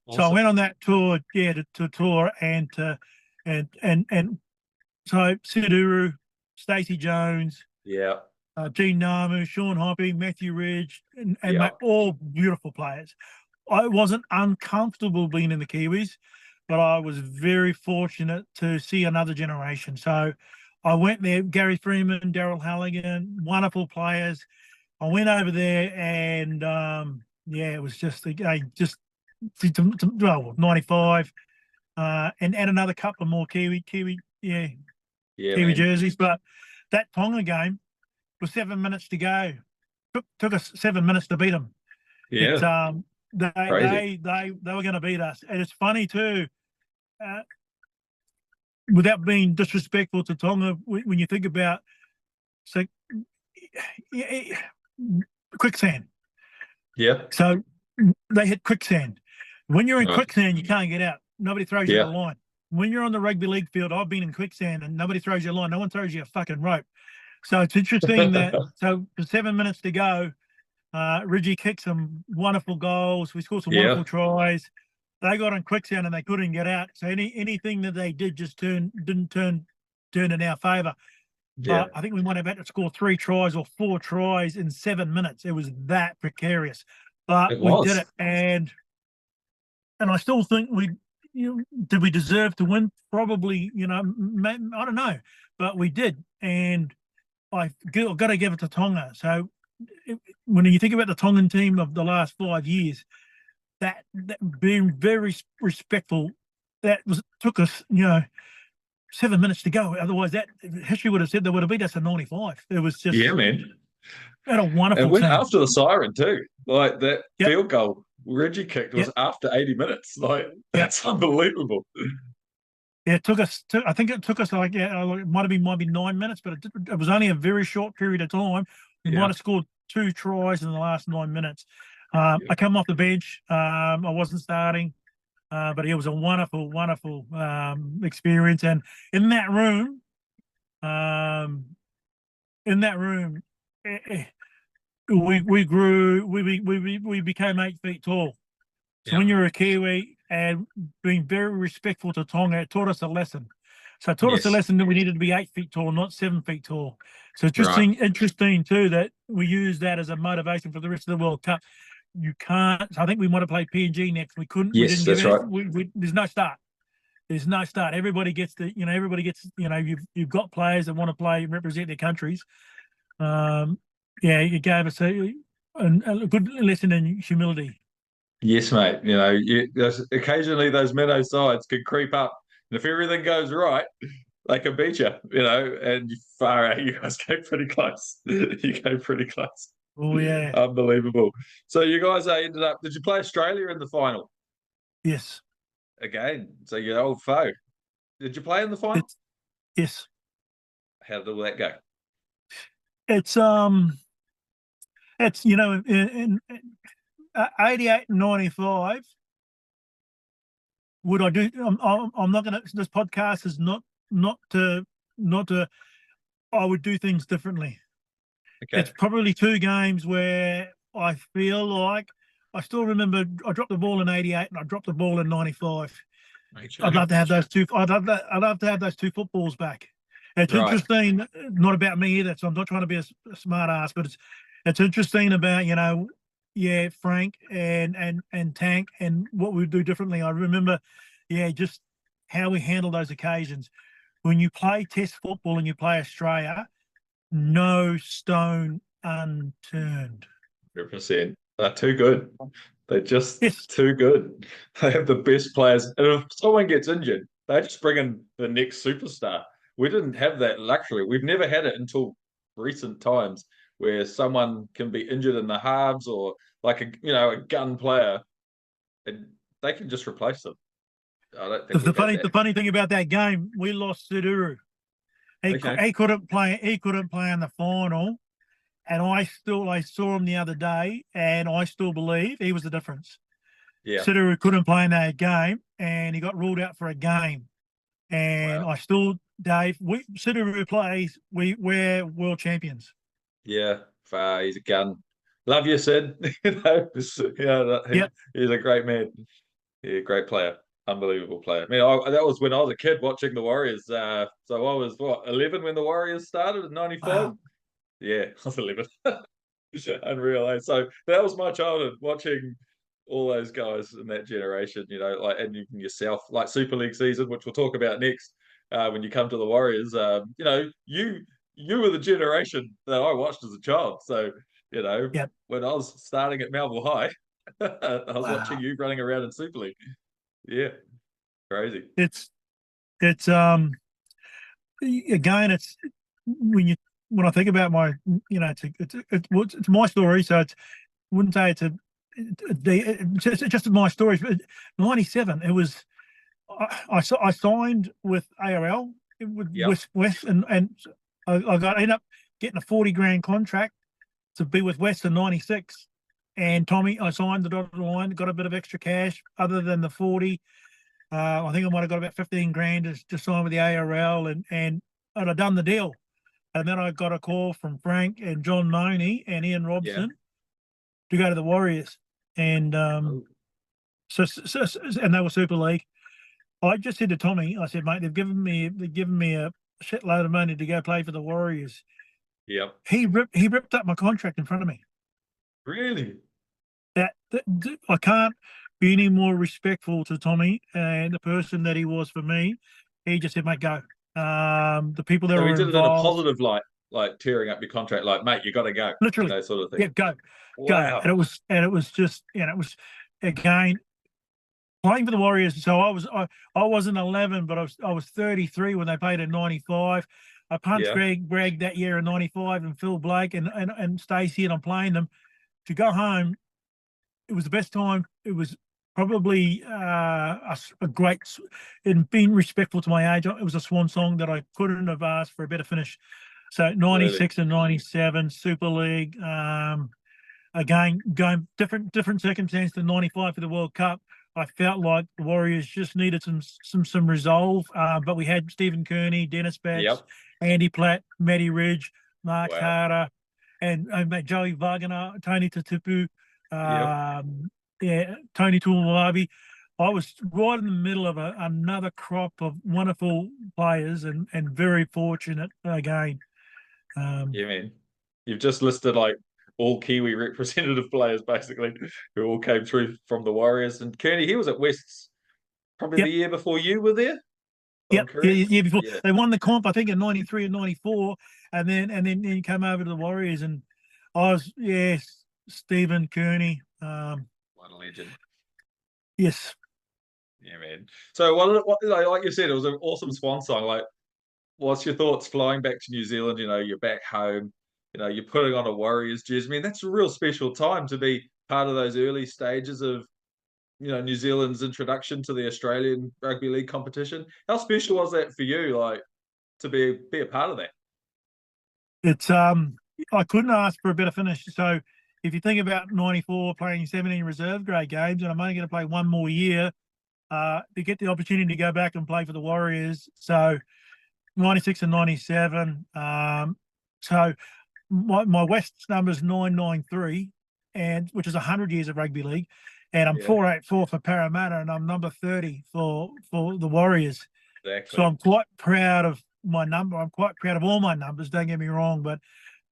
Speaker 2: Awesome. So I went on that tour, to tour and so Siduru, Stacey Jones, Gene Namu, Sean Hoppy, Matthew Ridge, and all beautiful players. I wasn't uncomfortable being in the Kiwis, but I was very fortunate to see another generation. So I went there, Gary Freeman, Daryl Halligan, wonderful players. I went over there and, it was just 95, and add another couple more Kiwi jerseys. But that Tonga game was 7 minutes to go. Took us 7 minutes to beat them. Yeah, they were going to beat us, and it's funny too. Without being disrespectful to Tonga, when you think about quicksand. Yeah. So they hit quicksand. When you're in quicksand, you can't get out. Nobody throws you a line. When you're on the rugby league field, I've been in quicksand and nobody throws you a line. No one throws you a fucking rope. So it's interesting that for 7 minutes to go, Ridgie kicked some wonderful goals. We scored some wonderful tries. They got in quicksand and they couldn't get out. So anything that they did just didn't turn in our favour. But I think we might have had to score 3 tries or 4 tries in 7 minutes. It was that precarious. But we did it, and I still think did we deserve to win? Probably, I don't know, but we did, and I've got to give it to Tonga. So when you think about the Tongan team of the last 5 years, that being very respectful, took us, 7 minutes to go. Otherwise, that history would have said they would have beat us in '95. It was just
Speaker 1: Yeah, man.
Speaker 2: had a
Speaker 1: And
Speaker 2: wonderful
Speaker 1: went
Speaker 2: team.
Speaker 1: after the siren too. Like that
Speaker 2: Yep,
Speaker 1: field goal Reggie kicked was
Speaker 2: yep,
Speaker 1: after 80 minutes. Like
Speaker 2: yep.
Speaker 1: that's unbelievable.
Speaker 2: Yeah, it took us. I think it took us like it might be 9 minutes, but it was only a very short period of time. We might
Speaker 1: Yeah.
Speaker 2: have scored 2 tries in the last 9 minutes.
Speaker 1: Yeah.
Speaker 2: I come off the bench. I wasn't starting, but it was a wonderful, wonderful experience. And in that room, um, in that room, eh, eh, we grew. We became 8 feet tall. So when
Speaker 1: Yeah.
Speaker 2: you're a Kiwi and being very respectful to Tonga, it taught us a lesson. So it taught us a
Speaker 1: Yes.
Speaker 2: lesson that we needed to be 8 feet tall, not 7 feet tall. So
Speaker 1: Right.
Speaker 2: interesting too that we use that as a motivation for the rest of the World Cup. You can't. I think we want to play PNG next. We couldn't. We
Speaker 1: Yes,
Speaker 2: didn't give
Speaker 1: that's
Speaker 2: any.
Speaker 1: right.
Speaker 2: There's no start. There's no start. Everybody gets the. Everybody gets. You've got players that want to play and represent their countries. Um, yeah, you gave us a good lesson in humility.
Speaker 1: Yes, mate. Occasionally those minnow sides can creep up, and if everything goes right, they can beat you. And far out, you guys came pretty close. You came pretty close.
Speaker 2: Oh yeah.
Speaker 1: Unbelievable. So you guys ended up. Did you play Australia in the final
Speaker 2: Yes.
Speaker 1: again? So your old foe. Did you play in the final?
Speaker 2: It's yes.
Speaker 1: How did all that go?
Speaker 2: It's it's in 88 and 95. Would I do? I'm not gonna. This podcast is not to. I would do things differently.
Speaker 1: Okay.
Speaker 2: It's probably 2 games where I feel like I still remember I dropped the ball in 88 and I dropped the ball in 95. I'd
Speaker 1: Okay.
Speaker 2: love to have those two. I'd love to have those two footballs back. It's
Speaker 1: Right.
Speaker 2: interesting, not about me either. So I'm not trying to be a smart ass, but it's interesting about yeah, Frank and Tank and what we do differently. I remember, yeah, just how we handle those occasions. When you play Test football and you play Australia, no stone unturned.
Speaker 1: 100%. They're too good. They're just
Speaker 2: Yes,
Speaker 1: too good. They have the best players. And if someone gets injured, they just bring in the next superstar. We didn't have that luxury. We've never had it until recent times where someone can be injured in the halves or like a gun player and they can just replace them. I don't
Speaker 2: the,
Speaker 1: think
Speaker 2: the
Speaker 1: we've had
Speaker 2: funny the
Speaker 1: that.
Speaker 2: funny thing about that game, we lost Suduru.
Speaker 1: Okay.
Speaker 2: He couldn't play. He couldn't play in the final, and I saw him the other day, and I still believe he was the difference.
Speaker 1: Yeah.
Speaker 2: Suduru couldn't play in that game, and he got ruled out for a game. And
Speaker 1: Wow.
Speaker 2: I still, Dave, Suduru plays. We're world champions.
Speaker 1: Yeah. Far. He's a gun. Love you, Sid.
Speaker 2: Yep.
Speaker 1: He's a great man. Yeah, great player. Unbelievable player. I mean, that was when I was a kid watching the Warriors. So I was, 11 when the Warriors started in '95?
Speaker 2: Wow.
Speaker 1: Yeah, I was 11. Unreal. So that was my childhood watching all those guys in that generation, like, and even yourself, like Super League season, which we'll talk about next, when you come to the Warriors. You were the generation that I watched as a child. So,
Speaker 2: Yep.
Speaker 1: when I was starting at Melville High, I was watching
Speaker 2: Wow.
Speaker 1: you running around in Super League. Yeah, crazy.
Speaker 2: It's again, it's when I think about my, it's my story. So wouldn't say it's just my story. But '97, it was I signed with ARL with
Speaker 1: Yep.
Speaker 2: West, and ended up getting a 40 grand contract to be with West in '96. And Tommy, I signed the dotted line, got a bit of extra cash other than the 40. I think I might have got about 15 grand to sign with the ARL, and I'd done the deal. And then I got a call from Frank and John Noney and Ian
Speaker 1: Yeah.
Speaker 2: Robson to go to the Warriors. And
Speaker 1: Oh,
Speaker 2: and they were Super League. I just said to Tommy, I said, mate, they've given me a shitload of money to go play for the Warriors.
Speaker 1: yep.
Speaker 2: He ripped up my contract in front of me.
Speaker 1: Really?
Speaker 2: That I can't be any more respectful to Tommy and the person that he was for me. He just said, mate, go. The people that
Speaker 1: So he
Speaker 2: were
Speaker 1: did it in a
Speaker 2: involved.
Speaker 1: positive light. like tearing up your contract, like, mate, you got to go,
Speaker 2: literally.
Speaker 1: sort of thing.
Speaker 2: Yeah, go.
Speaker 1: Wow.
Speaker 2: And it was just, it was again playing for the Warriors. So I wasn't 11, but I was 33 when they played in '95. I punched
Speaker 1: Yeah.
Speaker 2: Greg that year in '95 and Phil Blake and Stacey, and I'm playing them. To go home, it was the best time. It was probably a great, in being respectful to my age, it was a swan song that I couldn't have asked for a better finish. So
Speaker 1: Really.
Speaker 2: 96 and 97 Super League. Again, going different circumstance than '95 for the World Cup. I felt like the Warriors just needed some resolve, but we had Stephen Kearney, Dennis Batts,
Speaker 1: Yep.
Speaker 2: Andy Platt, Matty Ridge, Mark
Speaker 1: Wow.
Speaker 2: Carter, and Joey Wagner, Tony Tatupu,
Speaker 1: Yep.
Speaker 2: Tony Tuamawabi. I was right in the middle of another crop of wonderful players and very fortunate again.
Speaker 1: Yeah, man. You've just listed like all Kiwi representative players basically who all came through from the Warriors. And Kearney, he was at Wests probably the
Speaker 2: Yep.
Speaker 1: year before you were there, if I'm
Speaker 2: Yep,
Speaker 1: correct.
Speaker 2: yeah. Before
Speaker 1: Yeah.
Speaker 2: they won the comp, I think in '93 and '94, and then he came over to the Warriors, and I was Stephen Kearney.
Speaker 1: What a legend.
Speaker 2: Yes,
Speaker 1: Yeah, man. So what like you said, it was an awesome swan song. Like, what's your thoughts flying back to New Zealand? You know, you're back home. You know, you're putting on a Warriors jersey. I mean, that's a real special time to be part of those early stages of, New Zealand's introduction to the Australian rugby league competition. How special was that for you, like, to be a part of that?
Speaker 2: it's I couldn't ask for a better finish. So if you think about '94 playing 17 reserve grade games, and I'm only going to play one more year, to get the opportunity to go back and play for the Warriors. So '96 and '97. So my West number is 993, and which is 100 years of rugby league, and I'm
Speaker 1: Yeah,
Speaker 2: 484 for Parramatta, and I'm number 30 for the Warriors. So
Speaker 1: exactly.
Speaker 2: I'm quite proud of my number. I'm quite proud of all my numbers. Don't get me wrong, but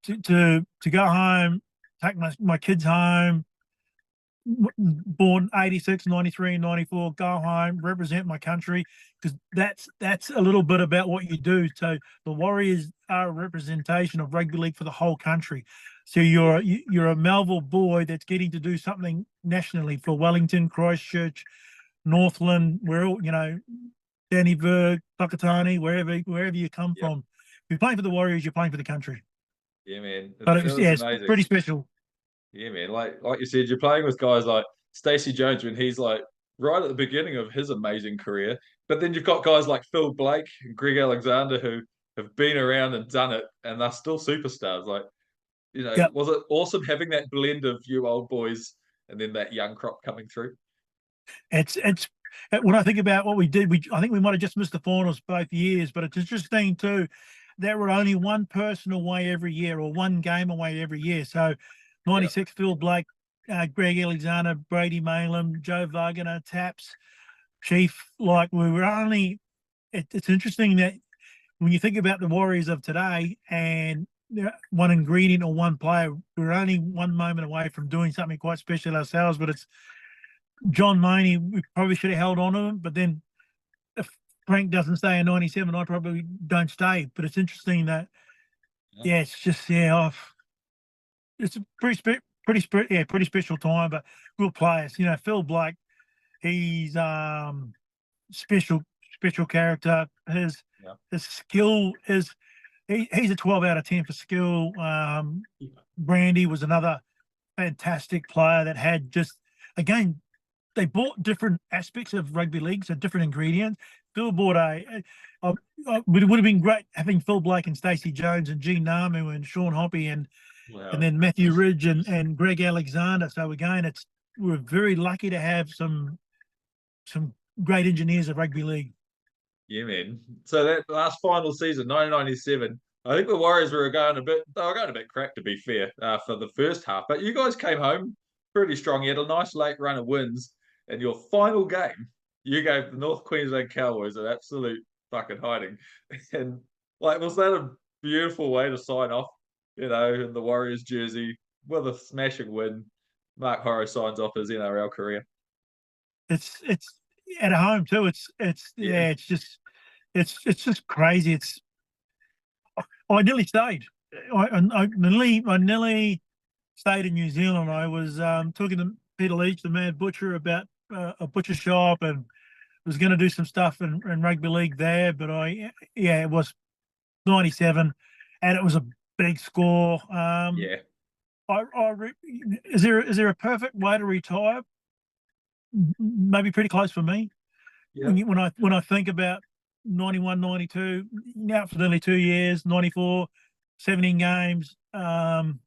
Speaker 2: to go home, take my kids home, born 86, 93, 94, go home, represent my country, because that's a little bit about what you do. So the Warriors are a representation of rugby league for the whole country. So you're a Melville boy that's getting to do something nationally for Wellington, Christchurch, Northland, where Dannyburg, Whakatane, wherever you come
Speaker 1: Yep.
Speaker 2: from. If you're playing for the Warriors, you're playing for the country.
Speaker 1: Yeah, man.
Speaker 2: But
Speaker 1: It was
Speaker 2: it's
Speaker 1: amazing.
Speaker 2: pretty special.
Speaker 1: Yeah, man. Like you said, you're playing with guys like Stacey Jones when he's like right at the beginning of his amazing career. But then you've got guys like Phil Blake and Greg Alexander who have been around and done it, and they're still superstars. Like,
Speaker 2: Yeah,
Speaker 1: was it awesome having that blend of you old boys and then that young crop coming through?
Speaker 2: it's when I think about what we did, I think we might have just missed the finals both years, but it's interesting too that we're only one person away every year or one game away every year. So
Speaker 1: Yeah.
Speaker 2: '96, Phil Blake, Greg Alexander, Brady Malam, Joe Wagner, Taps, Chief. Like we were only. It's interesting that when you think about the Warriors of today and one ingredient or one player, we're only one moment away from doing something quite special ourselves. But it's John Maney. We probably should have held on to him, but then if Frank doesn't stay in '97, I probably don't stay. But it's interesting that it's just it's a pretty special time, but good players. Phil Blake, he's special character.
Speaker 1: Yeah.
Speaker 2: His skill is he's a 12 out of 10 for skill. Brandy was another fantastic player that had just again they bought different aspects of rugby league, so different ingredients. Phil bought it would have been great having Phil Blake and Stacey Jones and Gene Namu and Sean Hoppy and
Speaker 1: Wow.
Speaker 2: then Matthew Ridge and Greg Alexander. So again, we're very lucky to have some great engineers of rugby league.
Speaker 1: Yeah, man. So that last final season, 1997, I think the Warriors were going a bit crack to be fair, for the first half. But you guys came home pretty strong. You had a nice late run of wins, and your final game, you gave the North Queensland Cowboys an absolute fucking hiding. And like, was that a beautiful way to sign off? In the Warriors jersey with a smashing win. Mark Horo signs off his NRL career.
Speaker 2: It's at home too.
Speaker 1: Yeah.
Speaker 2: It's just crazy. I nearly stayed. I nearly stayed in New Zealand. I was talking to Peter Leach, the Mad Butcher, about a butcher shop, and was going to do some stuff in rugby league there. But it was 97, and it was a big score.
Speaker 1: Yeah.
Speaker 2: Is there a perfect way to retire? Maybe pretty close for me.
Speaker 1: Yeah.
Speaker 2: When I think about 91, 92, now for nearly 2 years, 94, 17 games. Tommy,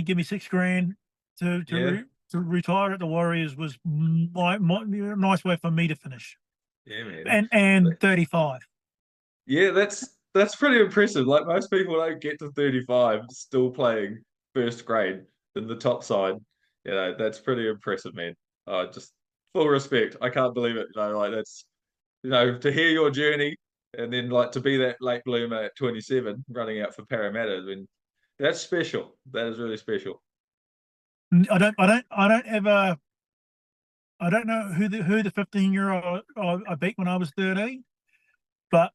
Speaker 2: give me $6,000 to retire at the Warriors was my nice way for me to finish.
Speaker 1: Yeah, man.
Speaker 2: And 35.
Speaker 1: Yeah, that's pretty impressive. Like most people don't get to 35 still playing first grade in the top side. You know, that's pretty impressive, man. Just full respect. I can't believe it. You know, like that's to hear your journey and then like to be that late bloomer at 27 running out for Parramatta. I mean, that's special. That is really special.
Speaker 2: I don't know who the 15-year-old I beat when I was 13, but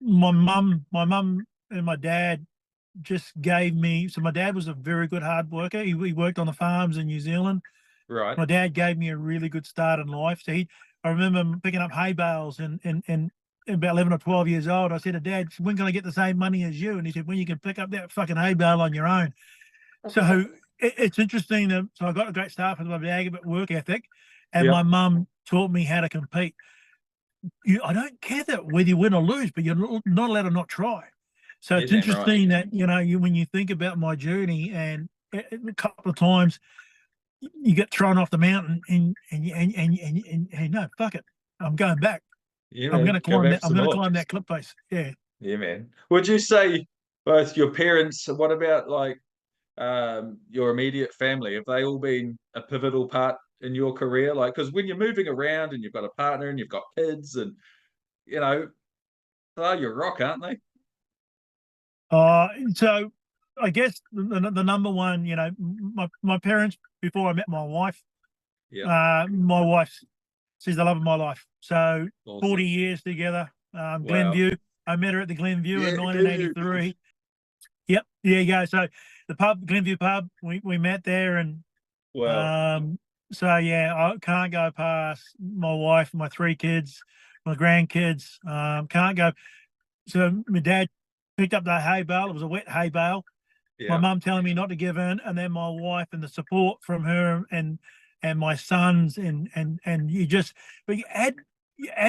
Speaker 2: my mum and my dad just gave me. So my dad was a very good hard worker. He worked on the farms in New Zealand.
Speaker 1: Right.
Speaker 2: My dad gave me a really good start in life. So I remember picking up hay bales and about 11 or 12 years old. I said to Dad, when can I get the same money as you? And he said, when you can pick up that fucking hay bale on your own. So it's interesting that so I got a great start from my dad, but work ethic, and my mum taught me how to compete. I don't care that whether you win or lose, but you're not allowed to not try. So it's interesting that when you think about my journey, and a couple of times you get thrown off the mountain, and no, fuck it, I'm going back.
Speaker 1: Yeah,
Speaker 2: I'm
Speaker 1: man.
Speaker 2: going to climb that. I'm going to climb that cliff face. Yeah.
Speaker 1: Yeah, man. Would you say both your parents? What about like your immediate family? Have they all been a pivotal part in your career? Like, because when you're moving around and you've got a partner and you've got kids, and they're your rock, aren't they?
Speaker 2: So I guess the number one, my parents before I met my wife.
Speaker 1: Yeah.
Speaker 2: My wife, she's the love of my life. So
Speaker 1: Awesome.
Speaker 2: 40 years together.
Speaker 1: Wow.
Speaker 2: Glenview. I met her at the Glenview in 1983. Yep, there you go. So the pub, Glenview pub, we met there, and
Speaker 1: wow.
Speaker 2: So yeah, I can't go past my wife, my 3 kids, my grandkids. Can't go. So my dad picked up that hay bale. It was a wet hay bale. My mum telling me not to give in, and then my wife and the support from her and my sons and but you add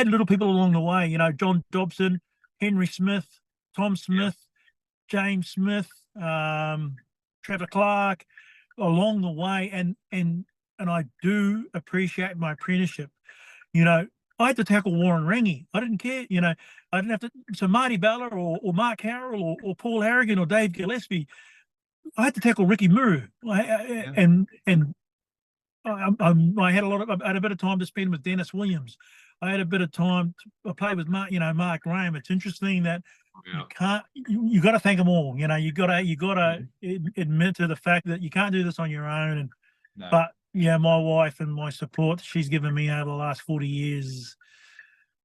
Speaker 2: little people along the way. John Dobson, Henry Smith, Tom Smith, James Smith, Trevor Clark along the way, and I do appreciate my apprenticeship. I had to tackle Warren Rangi. I didn't care. I didn't have to. So Marty Bella or Mark Harrell or Paul Harrigan or Dave Gillespie, I had to tackle Ricky Muru, and I had a bit of time to spend with Dennis Williams. I had a bit of time to play with Mark Graham. It's interesting that you got to thank them all. You got to admit to the fact that you can't do this on your own. But my wife and my support she's given me over the last 40 years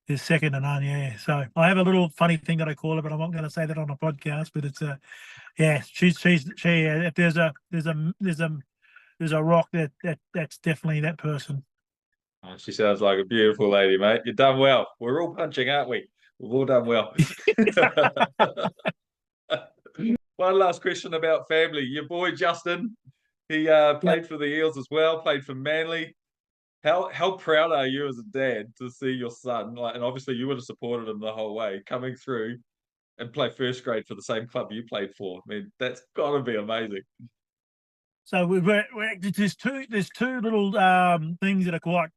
Speaker 2: is second to none. Yeah. So I have a little funny thing that I call her, but I'm not going to say that on a podcast. But it's if there's a rock that's definitely that person.
Speaker 1: Oh, she sounds like a beautiful lady, mate. You've done well. We're all punching, aren't we? We've all done well. One last question about family. Your boy Justin, he played for the Eels as well, played for Manly. How proud are you as a dad to see your son, and obviously you would have supported him the whole way, coming through and play first grade for the same club you played for? I mean, that's got to be amazing.
Speaker 2: So there's two little things that are quite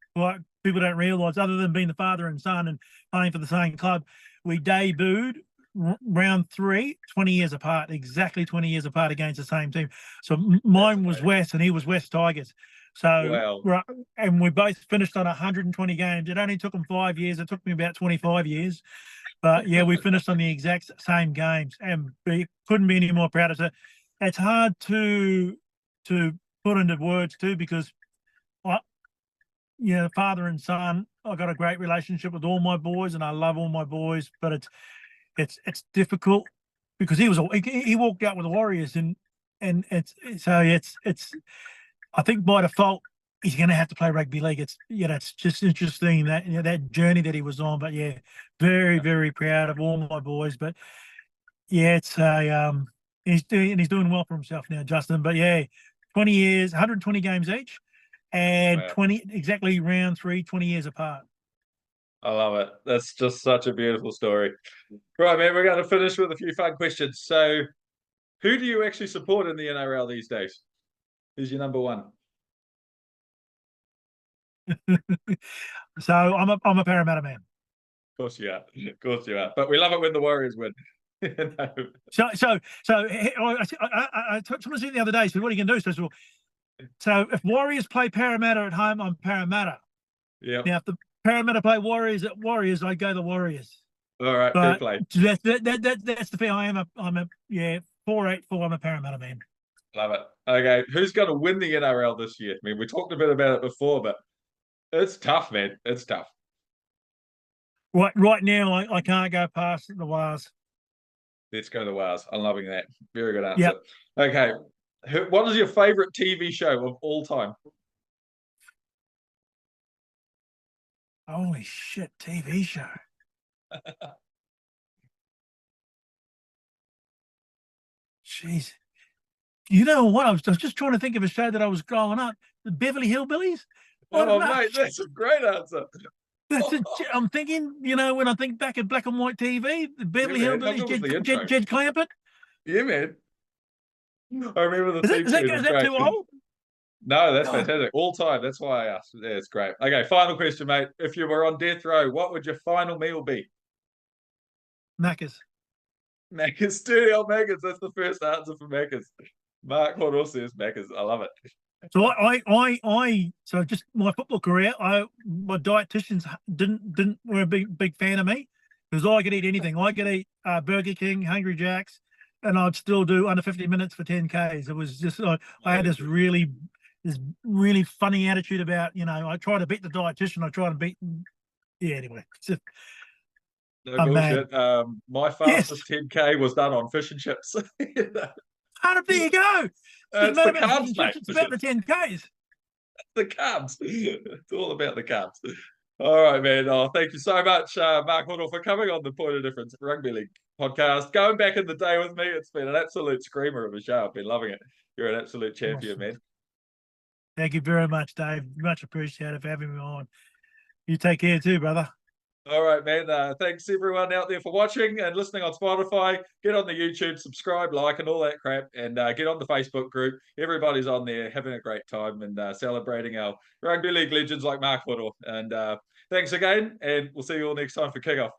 Speaker 2: people don't realise, other than being the father and son and playing for the same club. We debuted round 3, 20 years apart, exactly 20 years apart against the same team. So mine was West and he was West Tigers. So and we both finished on 120 games. It only took them 5 years. It took me about 25 years. But yeah, we finished on the exact same games, and we couldn't be any more proud of it. It's hard to put into words too, because father and son, I've got a great relationship with all my boys and I love all my boys, but it's difficult because he walked out with the Warriors, and it's I think by default he's going to have to play rugby league. It's just interesting that that journey that he was on. But yeah, very proud of all my boys. But yeah, it's he's doing well for himself now, Justin. But yeah, 20 years, 120 games each, and 20 exactly round 3, 20 years apart.
Speaker 1: I love it. That's just such a beautiful story. Right, man, we're going to finish with a few fun questions. So, who do you actually support in the NRL these days? Who's your number one?
Speaker 2: So I'm a Parramatta man.
Speaker 1: Of course you are. Of course you are. But we love it when the Warriors win. No.
Speaker 2: So I told someone the other day. So what are you going to do? So if Warriors play Parramatta at home, I'm Parramatta.
Speaker 1: Yeah.
Speaker 2: Now if the Parramatta play Warriors at Warriors, I go the Warriors.
Speaker 1: All right, fair play.
Speaker 2: That's the fair. I'm a 484. I'm a Parramatta man.
Speaker 1: Love it. Okay, who's going to win the NRL this year? I mean, we talked a bit about it before, but it's tough, man. It's tough.
Speaker 2: Right now, I can't go past the Wars.
Speaker 1: Let's go to the Wars. I'm loving that. Very good answer.
Speaker 2: Yep.
Speaker 1: Okay, what is your favourite TV show of all time?
Speaker 2: Holy shit, TV show. Jeez. You know what? I was just trying to think of a show that I was growing up. The Beverly Hillbillies.
Speaker 1: Mate, that's a great answer.
Speaker 2: I'm thinking, when I think back at black and white TV, the Beverly Hillbillies, Jed Clampett.
Speaker 1: Yeah, man. I remember the theme
Speaker 2: tune. Is that too old?
Speaker 1: No, that's fantastic. All time. That's why I asked. Yeah, it's great. Okay, final question, mate. If you were on death row, what would your final meal be?
Speaker 2: Macca's.
Speaker 1: Macca's. Dirty old Macca's. That's the first answer for Macca's. Mark Hoddle says Macca's. I love it.
Speaker 2: So so just my football career, my dietitians were a big fan of me because I could eat anything. I could eat Burger King, Hungry Jack's, and I'd still do under 50 minutes for 10Ks. It was just I had this really funny attitude about, I try to beat the dietitian. I try to beat, anyway. Just,
Speaker 1: no bullshit. My fastest 10K was done on fish and chips.
Speaker 2: There you go.
Speaker 1: It's the carbs, mate.
Speaker 2: It's about the 10Ks.
Speaker 1: The carbs. It's all about the carbs. All right, man. Oh, thank you so much, Mark Hoddle, for coming on the Point of Difference Rugby League podcast. Going back in the day with me, it's been an absolute screamer of a show. I've been loving it. You're an absolute champion, man.
Speaker 2: Thank you very much, Dave. Much appreciated for having me on. You take care too, brother.
Speaker 1: All right, man. Thanks everyone out there for watching and listening on Spotify. Get on the YouTube, subscribe, like, and all that crap, and get on the Facebook group. Everybody's on there having a great time and celebrating our rugby league legends like Mark Hoddle. And thanks again, and we'll see you all next time for kickoff.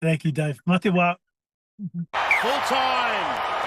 Speaker 2: Thank you, Dave. Mate wa.
Speaker 3: Full time.